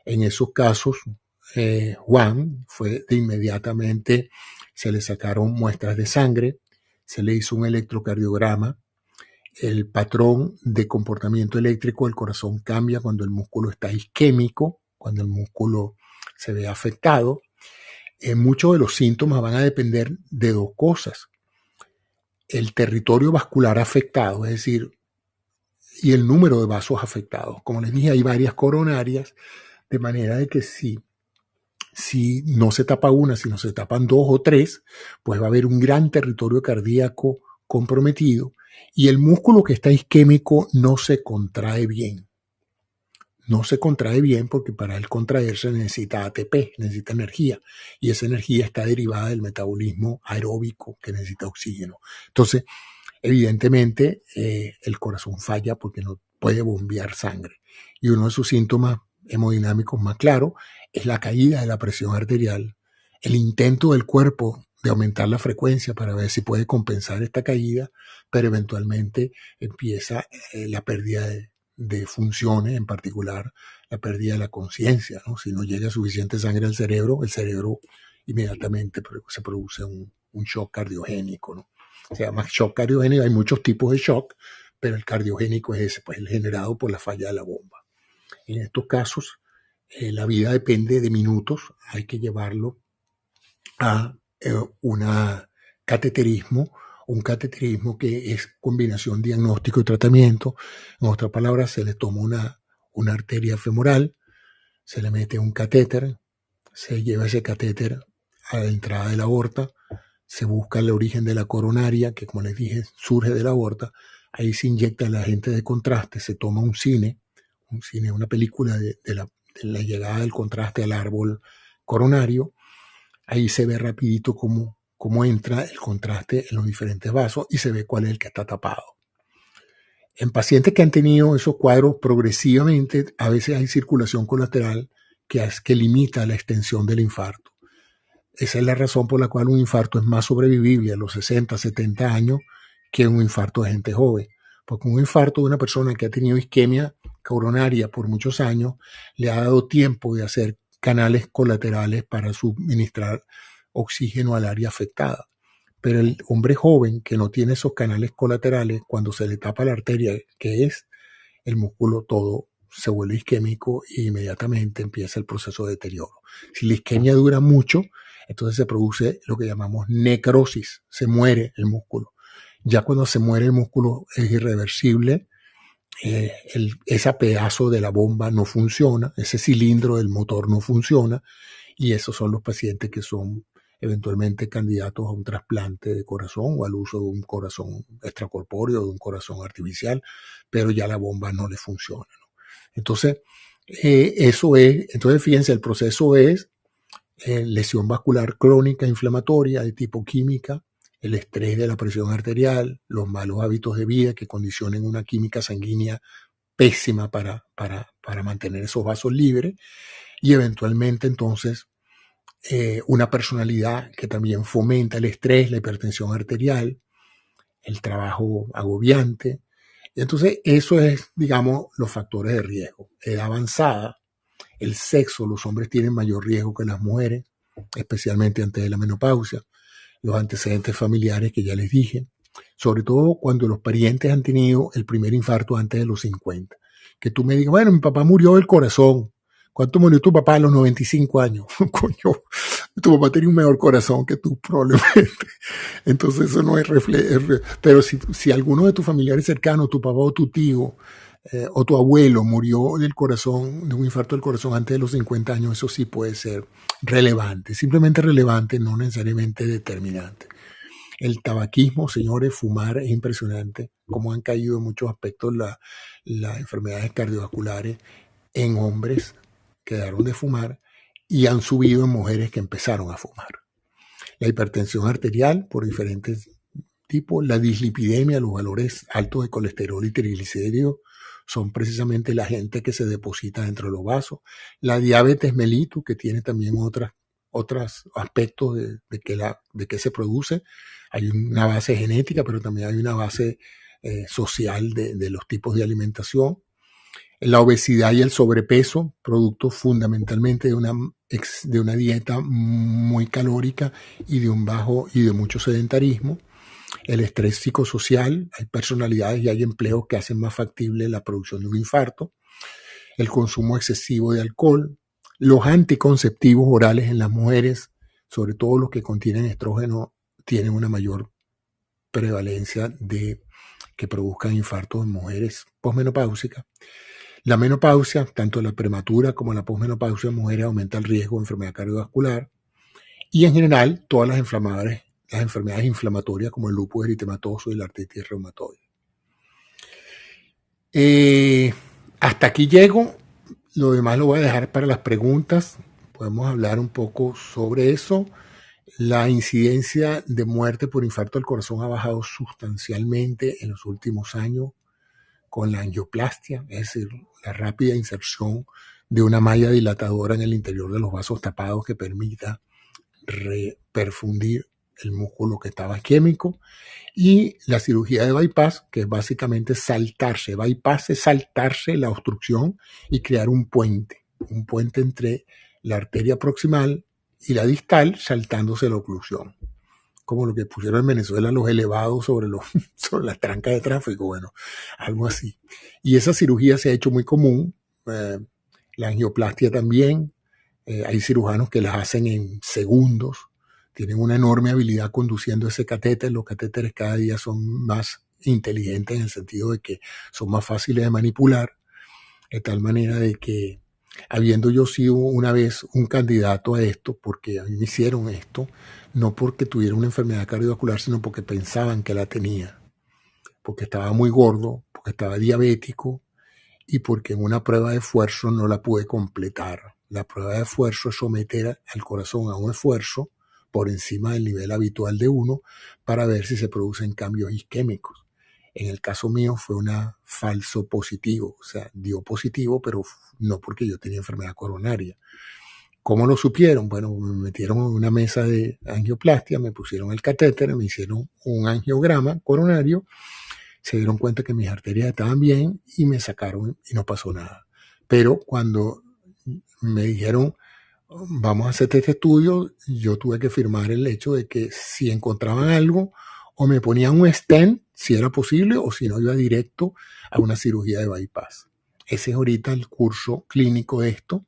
En esos casos, Juan fue de inmediatamente, se le sacaron muestras de sangre, se le hizo un electrocardiograma. El patrón de comportamiento eléctrico del corazón cambia cuando el músculo está isquémico, cuando el músculo se ve afectado. Muchos de los síntomas van a depender de dos cosas: el territorio vascular afectado, es decir, y el número de vasos afectados. Como les dije, hay varias coronarias, de manera de que si no se tapa una, si no se tapan dos o tres, pues va a haber un gran territorio cardíaco comprometido y el músculo que está isquémico no se contrae bien. No se contrae bien porque para él contraerse necesita ATP, necesita energía, y esa energía está derivada del metabolismo aeróbico que necesita oxígeno. Entonces, evidentemente, el corazón falla porque no puede bombear sangre. Y uno de sus síntomas hemodinámicos más claros es la caída de la presión arterial, el intento del cuerpo de aumentar la frecuencia para ver si puede compensar esta caída, pero eventualmente empieza la pérdida de funciones, en particular la pérdida de la conciencia, ¿no? Si no llega suficiente sangre al cerebro, el cerebro inmediatamente se produce un shock cardiogénico, ¿no? Se llama shock cardiogénico, hay muchos tipos de shock, pero el cardiogénico es ese, pues el generado por la falla de la bomba. En estos casos, la vida depende de minutos, hay que llevarlo a un cateterismo que es combinación diagnóstico y tratamiento. En otras palabras, se le toma una arteria femoral, se le mete un catéter, se lleva ese catéter a la entrada de la aorta, se busca el origen de la coronaria, que como les dije, surge de la aorta, ahí se inyecta el agente de contraste, se toma un cine, una película de la llegada del contraste al árbol coronario, ahí se ve rapidito cómo entra el contraste en los diferentes vasos y se ve cuál es el que está tapado. En pacientes que han tenido esos cuadros progresivamente, a veces hay circulación colateral que limita la extensión del infarto. Esa es la razón por la cual un infarto es más sobrevivible a los 60, 70 años que un infarto de gente joven. Porque un infarto de una persona que ha tenido isquemia coronaria por muchos años le ha dado tiempo de hacer canales colaterales para suministrar oxígeno al área afectada. Pero el hombre joven que no tiene esos canales colaterales, cuando se le tapa la arteria, que es el músculo todo, se vuelve isquémico e inmediatamente empieza el proceso de deterioro. Si la isquemia dura mucho, entonces se produce lo que llamamos necrosis, se muere el músculo. Ya cuando se muere el músculo es irreversible, ese pedazo de la bomba no funciona, ese cilindro del motor no funciona, y esos son los pacientes que son eventualmente candidatos a un trasplante de corazón o al uso de un corazón extracorpóreo, de un corazón artificial, pero ya la bomba no le funciona, ¿no? Entonces, entonces fíjense, el proceso es lesión vascular crónica inflamatoria de tipo química, el estrés de la presión arterial, los malos hábitos de vida que condicionen una química sanguínea pésima para mantener esos vasos libres, y eventualmente entonces una personalidad que también fomenta el estrés, la hipertensión arterial, el trabajo agobiante. Y entonces eso es, digamos, los factores de riesgo. Edad avanzada, El sexo, los hombres tienen mayor riesgo que las mujeres, especialmente antes de la menopausia. Los antecedentes familiares que ya les dije, sobre todo cuando los parientes han tenido el primer infarto antes de los 50. Que tú me digas, bueno, mi papá murió del corazón. ¿Cuánto murió tu papá a los 95 años? Coño, tu papá tenía un mejor corazón que tú probablemente. Entonces eso no es pero si alguno de tus familiares cercanos, tu papá o tu tío o tu abuelo murió del corazón, de un infarto del corazón antes de los 50 años, eso sí puede ser relevante, simplemente relevante, no necesariamente determinante. El tabaquismo, señores, fumar es impresionante, cómo han caído en muchos aspectos las enfermedades cardiovasculares en hombres que dejaron de fumar y han subido en mujeres que empezaron a fumar. La hipertensión arterial por diferentes tipos, la dislipidemia, los valores altos de colesterol y triglicéridos son precisamente la gente que se deposita dentro de los vasos. La diabetes mellitus, que tiene también otros aspectos de que se produce. Hay una base genética, pero también hay una base social de los tipos de alimentación. La obesidad y el sobrepeso, producto fundamentalmente de una dieta muy calórica y de mucho sedentarismo. El estrés psicosocial, hay personalidades y hay empleos que hacen más factible la producción de un infarto. El consumo excesivo de alcohol, los anticonceptivos orales en las mujeres, sobre todo los que contienen estrógeno, tienen una mayor prevalencia de que produzcan infartos en mujeres posmenopáusicas. La menopausia, tanto la prematura como la posmenopausia en mujeres, aumenta el riesgo de enfermedad cardiovascular. Y en general, todas las enfermedades inflamatorias como el lupus eritematoso y la artritis reumatoide. Hasta aquí llego. Lo demás lo voy a dejar para las preguntas. Podemos hablar un poco sobre eso. La incidencia de muerte por infarto del corazón ha bajado sustancialmente en los últimos años con la angioplastia, es decir, la rápida inserción de una malla dilatadora en el interior de los vasos tapados que permita perfundir el músculo que estaba isquémico, y la cirugía de bypass, que es básicamente saltarse. Bypass es saltarse la obstrucción y crear un puente entre la arteria proximal y la distal, saltándose la oclusión. Como lo que pusieron en Venezuela los elevados sobre las trancas de tráfico, bueno, algo así. Y esa cirugía se ha hecho muy común, la angioplastia también. Hay cirujanos que las hacen en segundos, tienen una enorme habilidad conduciendo ese catéter. Los catéteres cada día son más inteligentes en el sentido de que son más fáciles de manipular, de tal manera de que, habiendo yo sido una vez un candidato a esto, porque a mí me hicieron esto, no porque tuviera una enfermedad cardiovascular, sino porque pensaban que la tenía, porque estaba muy gordo, porque estaba diabético y porque en una prueba de esfuerzo no la pude completar. La prueba de esfuerzo es someter al corazón a un esfuerzo por encima del nivel habitual de uno para ver si se producen cambios isquémicos. En el caso mío fue un falso positivo, o sea, dio positivo, pero no porque yo tenía enfermedad coronaria. ¿Cómo lo supieron? Bueno, me metieron en una mesa de angioplastia, me pusieron el catéter, me hicieron un angiograma coronario, se dieron cuenta que mis arterias estaban bien y me sacaron y no pasó nada. Pero cuando me dijeron, vamos a hacer este estudio, yo tuve que firmar el hecho de que si encontraban algo, o me ponían un stent, si era posible, o si no, iba directo a una cirugía de bypass. Ese es ahorita el curso clínico de esto.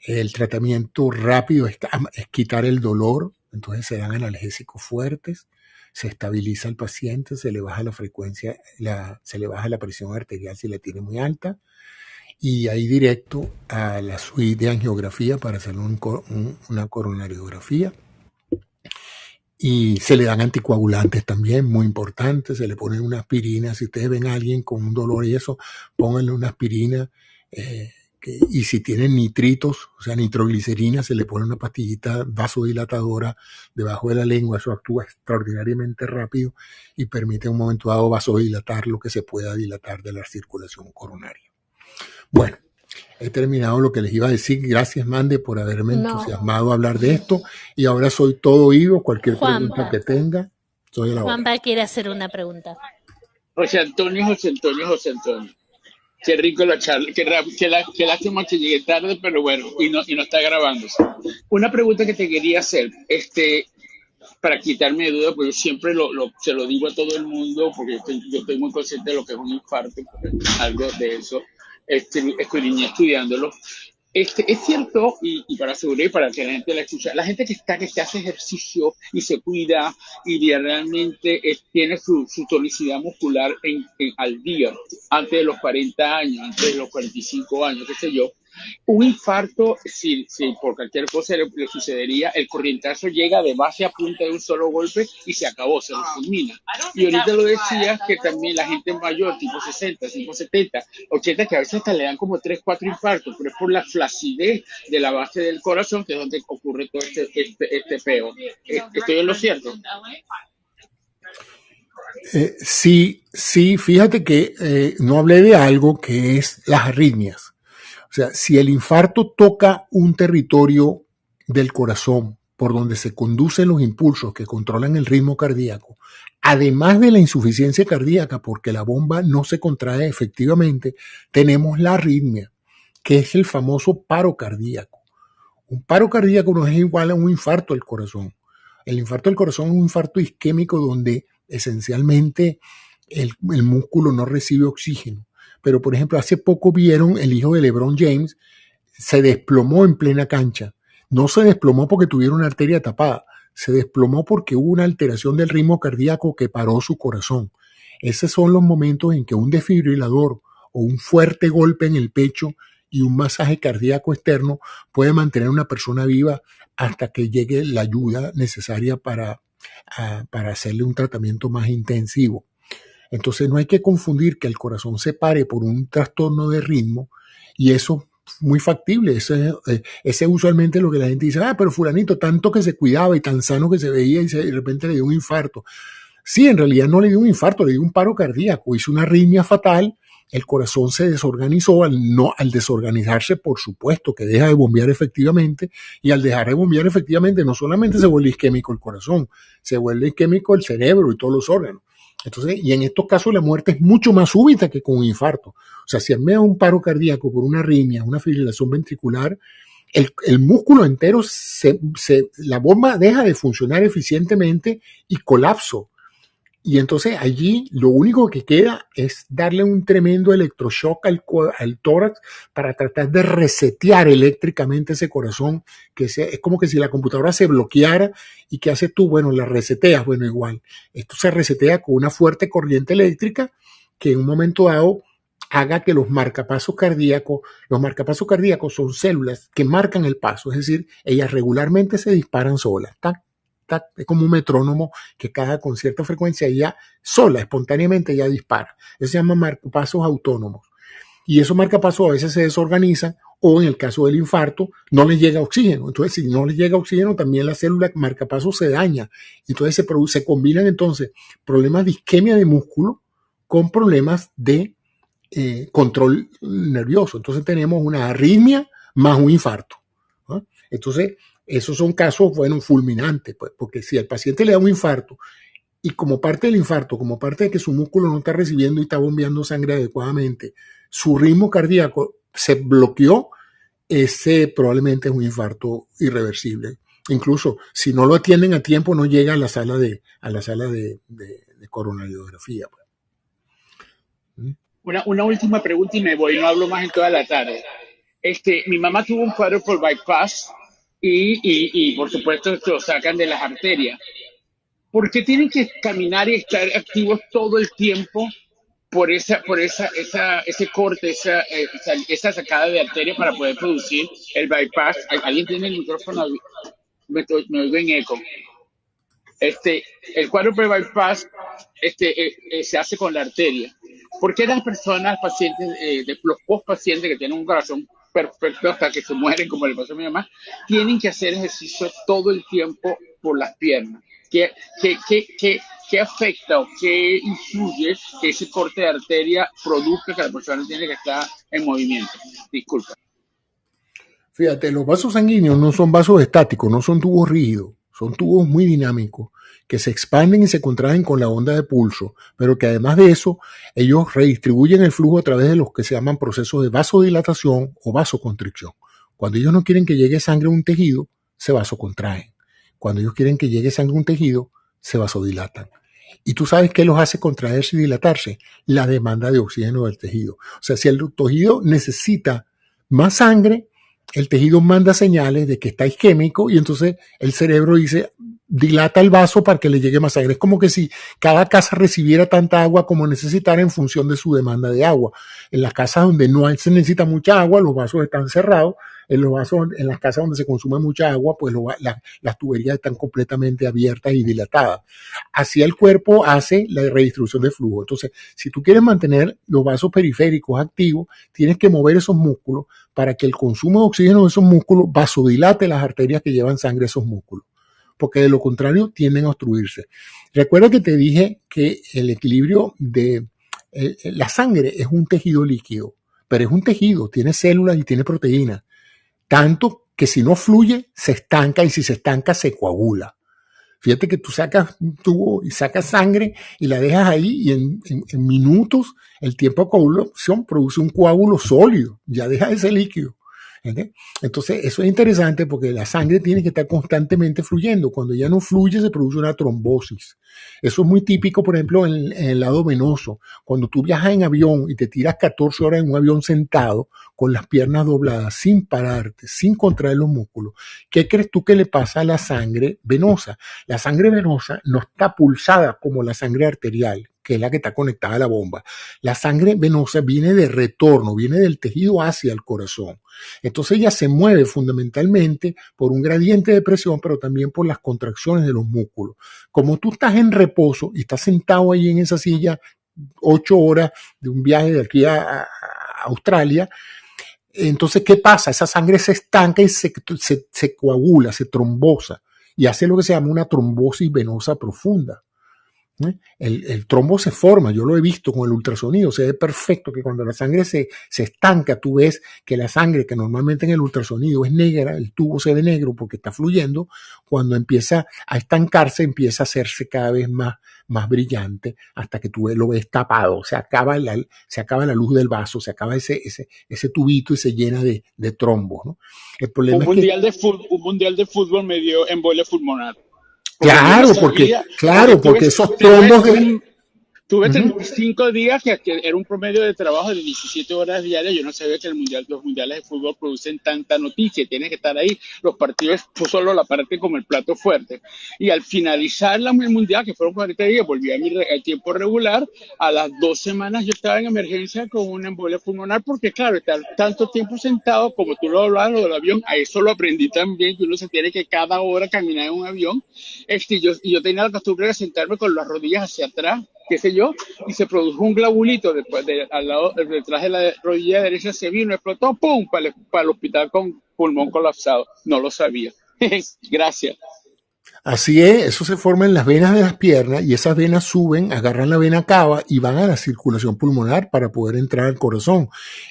El tratamiento rápido es quitar el dolor, entonces se dan analgésicos fuertes, se estabiliza el paciente, se le baja la frecuencia, se le baja la presión arterial si la tiene muy alta, y ahí directo a la suite de angiografía para hacer una coronariografía. Y se le dan anticoagulantes también, muy importante, se le ponen una aspirina. Si ustedes ven a alguien con un dolor y eso, pónganle una aspirina. Y si tienen nitritos, o sea, nitroglicerina, se le pone una pastillita vasodilatadora debajo de la lengua. Eso actúa extraordinariamente rápido y permite en un momento dado vasodilatar lo que se pueda dilatar de la circulación coronaria. Bueno, he terminado lo que les iba a decir. Gracias, Mande, por haberme entusiasmado a hablar de esto. Y ahora soy todo oído. Cualquier pregunta que tenga, soy a la hora. Juanpa quiere hacer una pregunta. José Antonio. Qué rico la charla, qué lástima que llegué tarde, pero bueno, y no está grabándose. Una pregunta que te quería hacer, para quitarme de duda, porque yo siempre se lo digo a todo el mundo, porque yo estoy muy consciente de lo que es un infarto, porque algo de eso, estoy estudiándolo. Es cierto, y para asegurar y para que la gente la escuche, la gente que hace ejercicio y se cuida y realmente tiene su tonicidad muscular al día, antes de los 40 años, antes de los 45 años, qué sé yo, un infarto, si por cualquier cosa le sucedería, el corrientazo llega de base a punta de un solo golpe y se acabó, se lo fulmina. Y ahorita lo decías que también la gente mayor, tipo 60, tipo 70, 80, que a veces hasta le dan como 3 4 infartos, pero es por la flacidez de la base del corazón, que es donde ocurre todo este peo. ¿Estoy en lo cierto? Sí, fíjate que no hablé de algo que es las arritmias. O sea, si el infarto toca un territorio del corazón por donde se conducen los impulsos que controlan el ritmo cardíaco, además de la insuficiencia cardíaca porque la bomba no se contrae efectivamente, tenemos la arritmia, que es el famoso paro cardíaco. Un paro cardíaco no es igual a un infarto del corazón. El infarto del corazón es un infarto isquémico donde esencialmente el músculo no recibe oxígeno. Pero, por ejemplo, hace poco vieron el hijo de LeBron James, se desplomó en plena cancha. No se desplomó porque tuviera una arteria tapada, se desplomó porque hubo una alteración del ritmo cardíaco que paró su corazón. Esos son los momentos en que un desfibrilador o un fuerte golpe en el pecho y un masaje cardíaco externo puede mantener a una persona viva hasta que llegue la ayuda necesaria para hacerle un tratamiento más intensivo. Entonces no hay que confundir que el corazón se pare por un trastorno de ritmo y eso es muy factible. Ese es usualmente lo que la gente dice, pero fulanito, tanto que se cuidaba y tan sano que se veía y de repente le dio un infarto. Sí, en realidad no le dio un infarto, le dio un paro cardíaco, hizo una arritmia fatal, el corazón se desorganizó, al desorganizarse, por supuesto que deja de bombear efectivamente, y al dejar de bombear efectivamente no solamente se vuelve isquémico el corazón, se vuelve isquémico el cerebro y todos los órganos. Entonces, y en estos casos la muerte es mucho más súbita que con un infarto. O sea, si me da un paro cardíaco por una arritmia, una fibrilación ventricular, el músculo entero, la bomba deja de funcionar eficientemente y colapso. Y entonces allí lo único que queda es darle un tremendo electroshock al tórax para tratar de resetear eléctricamente ese corazón, que es como que si la computadora se bloqueara y ¿qué haces tú? Bueno, la reseteas, bueno, igual. Esto se resetea con una fuerte corriente eléctrica que en un momento dado haga que los marcapasos cardíacos son células que marcan el paso, es decir, ellas regularmente se disparan solas, ¿tá? Es como un metrónomo que cada con cierta frecuencia ella sola, espontáneamente ya dispara. Eso se llama marcapasos autónomos. Y esos marcapasos a veces se desorganizan o en el caso del infarto no les llega oxígeno. Entonces, si no les llega oxígeno, también la célula marcapasos se daña. Entonces se combinan entonces problemas de isquemia de músculo con problemas de control nervioso. Entonces tenemos una arritmia más un infarto, ¿no? Entonces, esos son casos, bueno, fulminantes, pues, porque si al paciente le da un infarto y como parte del infarto, como parte de que su músculo no está recibiendo y está bombeando sangre adecuadamente, su ritmo cardíaco se bloqueó, ese probablemente es un infarto irreversible. Incluso si no lo atienden a tiempo, no llega a la sala de coronariografía. ¿Mm? Una última pregunta y me voy, no hablo más en toda la tarde. Mi mamá tuvo un quadruple bypass y por supuesto lo sacan de las arterias. ¿Por qué tienen que caminar y estar activos todo el tiempo por ese corte, esa sacada de arteria para poder producir el bypass? ¿Alguien tiene el micrófono? Me oigo en eco. El quadruple bypass se hace con la arteria. ¿Por qué las personas, pacientes, los post-pacientes que tienen un corazón perfecto hasta que se mueren, como le pasó a mi mamá, tienen que hacer ejercicio todo el tiempo por las piernas? ¿Qué afecta o qué influye que ese corte de arteria produzca que la persona tiene que estar en movimiento? Disculpa. Fíjate, los vasos sanguíneos no son vasos estáticos, no son tubos rígidos, Son tubos muy dinámicos que se expanden y se contraen con la onda de pulso, pero que además de eso, ellos redistribuyen el flujo a través de los que se llaman procesos de vasodilatación o vasoconstricción. Cuando ellos no quieren que llegue sangre a un tejido, se vasocontraen. Cuando ellos quieren que llegue sangre a un tejido, se vasodilatan. ¿Y tú sabes qué los hace contraerse y dilatarse? La demanda de oxígeno del tejido. O sea, si el tejido necesita más sangre, el tejido manda señales de que está isquémico y entonces el cerebro dice, dilata el vaso para que le llegue más sangre. Es como que si cada casa recibiera tanta agua como necesitara en función de su demanda de agua. En las casas donde no se necesita mucha agua, los vasos están cerrados. En las casas donde se consume mucha agua, pues las tuberías están completamente abiertas y dilatadas. Así el cuerpo hace la redistribución de flujo. Entonces, si tú quieres mantener los vasos periféricos activos, tienes que mover esos músculos para que el consumo de oxígeno de esos músculos vasodilate las arterias que llevan sangre a esos músculos, porque de lo contrario tienden a obstruirse. Recuerda que te dije que el equilibrio de la sangre es un tejido líquido, pero es un tejido, tiene células y tiene proteínas. Tanto que si no fluye, se estanca y si se estanca, se coagula. Fíjate que tú sacas un tubo y sacas sangre y la dejas ahí y en minutos el tiempo de coagulación produce un coágulo sólido, ya deja ese líquido. ¿Entiendes? Entonces eso es interesante porque la sangre tiene que estar constantemente fluyendo. Cuando ya no fluye se produce una trombosis. Eso es muy típico, por ejemplo, en el lado venoso. Cuando tú viajas en avión y te tiras 14 horas en un avión sentado con las piernas dobladas, sin pararte, sin contraer los músculos, ¿qué crees tú que le pasa a la sangre venosa? La sangre venosa no está pulsada como la sangre arterial, que es la que está conectada a la bomba. La sangre venosa viene de retorno, viene del tejido hacia el corazón. Entonces ella se mueve fundamentalmente por un gradiente de presión, pero también por las contracciones de los músculos. Como tú estás en reposo y estás sentado ahí en esa silla 8 horas de un viaje de aquí a Australia, entonces, ¿qué pasa? Esa sangre se estanca y se coagula, se trombosa y hace lo que se llama una trombosis venosa profunda. El trombo se forma, yo lo he visto con el ultrasonido, se ve perfecto que cuando la sangre se estanca, tú ves que la sangre que normalmente en el ultrasonido es negra, el tubo se ve negro porque está fluyendo, cuando empieza a estancarse empieza a hacerse cada vez más brillante hasta que tú lo ves tapado, se acaba la luz del vaso, se acaba ese tubito y se llena de trombos, ¿no? El problema Un mundial de fútbol me dio embolia pulmonar. Claro, porque esos trombos Tuve 35 días que era un promedio de trabajo de 17 horas diarias. Yo no sabía que los mundiales de fútbol producen tanta noticia. Tienes que estar ahí. Los partidos, pues solo la parte como el plato fuerte. Y al finalizar el mundial, que fueron 40 días, volví a mi tiempo regular. A las 2 semanas yo estaba en emergencia con una embolia pulmonar porque, claro, estar tanto tiempo sentado, como tú lo hablabas, lo del avión, a eso lo aprendí también, que uno se tiene que cada hora caminar en un avión. Yo tenía la costumbre de sentarme con las rodillas hacia atrás, qué sé yo, y se produjo un globulito detrás de la rodilla derecha, se vino, explotó, ¡pum!, para el hospital con pulmón colapsado. No lo sabía. Gracias. Así es, eso se forma en las venas de las piernas y esas venas suben, agarran la vena cava y van a la circulación pulmonar para poder entrar al corazón.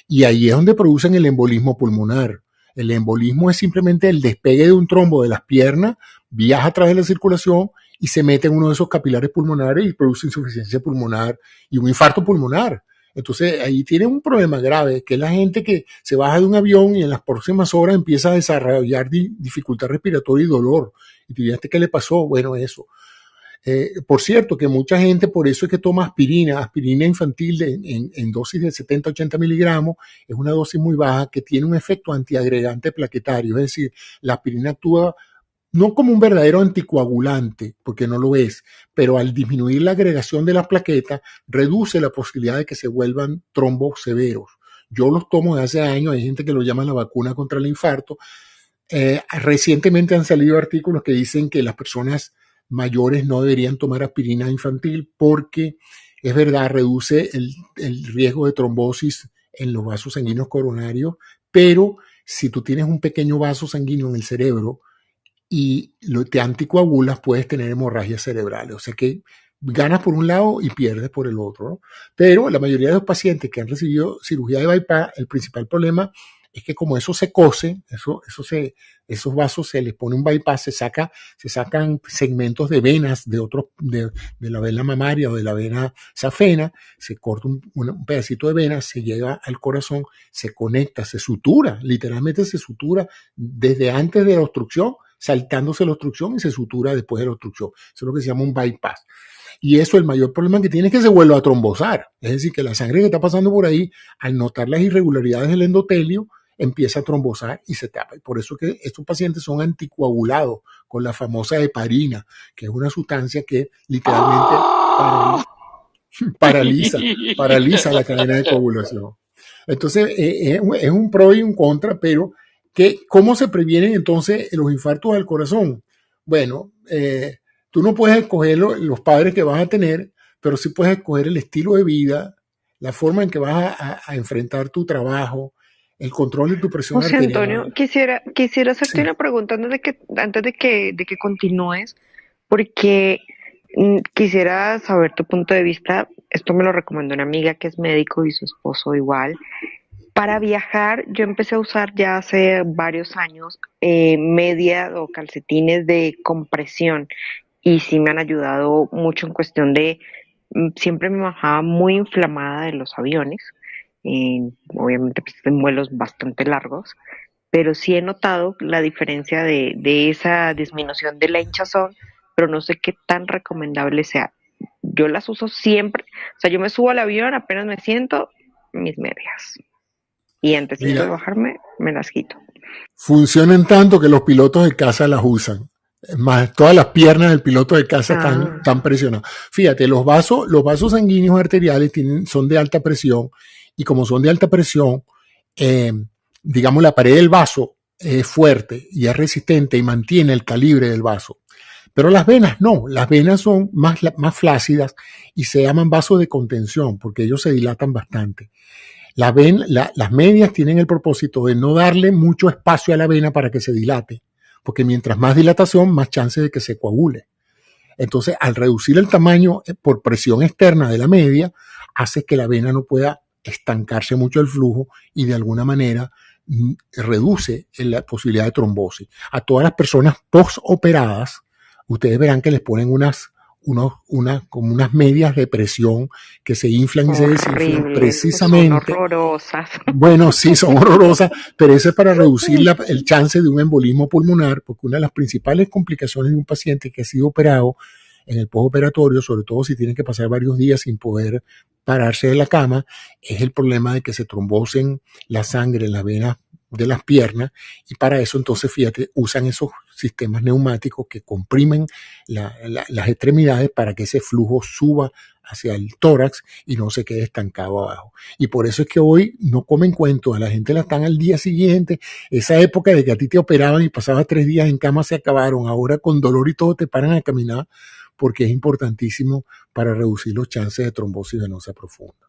Y ahí es donde producen el embolismo pulmonar. El embolismo es simplemente el despegue de un trombo de las piernas, viaja a través de la circulación y se mete en uno de esos capilares pulmonares y produce insuficiencia pulmonar y un infarto pulmonar. Entonces ahí tiene un problema grave, que es la gente que se baja de un avión y en las próximas horas empieza a desarrollar dificultad respiratoria y dolor. Y te dirás, ¿qué le pasó? Bueno, eso. Por cierto, que mucha gente por eso es que toma aspirina infantil en dosis de 70-80 miligramos, es una dosis muy baja que tiene un efecto antiagregante plaquetario, es decir, la aspirina actúa no como un verdadero anticoagulante, porque no lo es, pero al disminuir la agregación de las plaquetas, reduce la posibilidad de que se vuelvan trombos severos. Yo los tomo de hace años, hay gente que lo llama la vacuna contra el infarto. Recientemente han salido artículos que dicen que las personas mayores no deberían tomar aspirina infantil porque, es verdad, reduce el riesgo de trombosis en los vasos sanguíneos coronarios, pero si tú tienes un pequeño vaso sanguíneo en el cerebro, y te anticoagulas, puedes tener hemorragias cerebrales. O sea que ganas por un lado y pierdes por el otro, ¿no? Pero la mayoría de los pacientes que han recibido cirugía de bypass, el principal problema es que como eso se cose, esos vasos se les pone un bypass, se sacan segmentos de venas de la vena mamaria o de la vena safena, se corta un pedacito de vena, se llega al corazón, se conecta, se sutura, literalmente se sutura desde antes de la obstrucción, saltándose la obstrucción y se sutura después de la obstrucción. Eso es lo que se llama un bypass. Y eso, el mayor problema que tiene es que se vuelve a trombosar. Es decir, que la sangre que está pasando por ahí, al notar las irregularidades del endotelio, empieza a trombosar y se tapa. Y por eso que estos pacientes son anticoagulados con la famosa heparina, que es una sustancia que literalmente paraliza la cadena de coagulación. Entonces, es un pro y un contra, pero ¿cómo se previenen entonces los infartos al corazón? Bueno, tú no puedes escoger los padres que vas a tener, pero sí puedes escoger el estilo de vida, la forma en que vas a enfrentar tu trabajo, el control de tu presión José arterial. Antonio, quisiera hacerte Sí. una pregunta antes de que continúes, porque quisiera saber tu punto de vista. Esto me lo recomendó una amiga que es médico y su esposo igual. Para viajar, yo empecé a usar ya hace varios años media o calcetines de compresión y sí me han ayudado mucho en cuestión de, siempre me bajaba muy inflamada de los aviones, obviamente pues, en vuelos bastante largos, pero sí he notado la diferencia de esa disminución de la hinchazón, pero no sé qué tan recomendable sea. Yo las uso siempre, o sea, yo me subo al avión, apenas me siento, mis medias. Y antesito de Mira, bajarme, me las quito. funcionan tanto que los pilotos de casa las usan. Es más, todas las piernas del piloto de casa Ah, están presionadas. Fíjate, los vasos sanguíneos arteriales son de alta presión y como son de alta presión, digamos, la pared del vaso es fuerte y es resistente y mantiene el calibre del vaso. Pero las venas no, las venas son más flácidas y se llaman vasos de contención porque ellos se dilatan bastante. Las medias tienen el propósito de no darle mucho espacio a la vena para que se dilate, porque mientras más dilatación, más chance de que se coagule. Entonces, al reducir el tamaño por presión externa de la media, hace que la vena no pueda estancarse mucho el flujo y de alguna manera reduce la posibilidad de trombosis. A todas las personas postoperadas, ustedes verán que les ponen como unas medias de presión que se inflan y se desinflan horribles, son precisamente. horrorosas. Bueno, sí, son horrorosas, pero eso es para reducir el chance de un embolismo pulmonar, porque una de las principales complicaciones de un paciente que ha sido operado en el postoperatorio, sobre todo si tiene que pasar varios días sin poder pararse de la cama, es el problema de que se trombosen la sangre en las venas de las piernas, y para eso entonces, fíjate, usan esos sistemas neumáticos que comprimen las extremidades para que ese flujo suba hacia el tórax y no se quede estancado abajo. Y por eso es que hoy no comen cuentos, a la gente la están al día siguiente. Esa época de que a ti te operaban y pasabas 3 días en cama se acabaron. Ahora con dolor y todo te paran a caminar porque es importantísimo para reducir los chances de trombosis venosa profunda.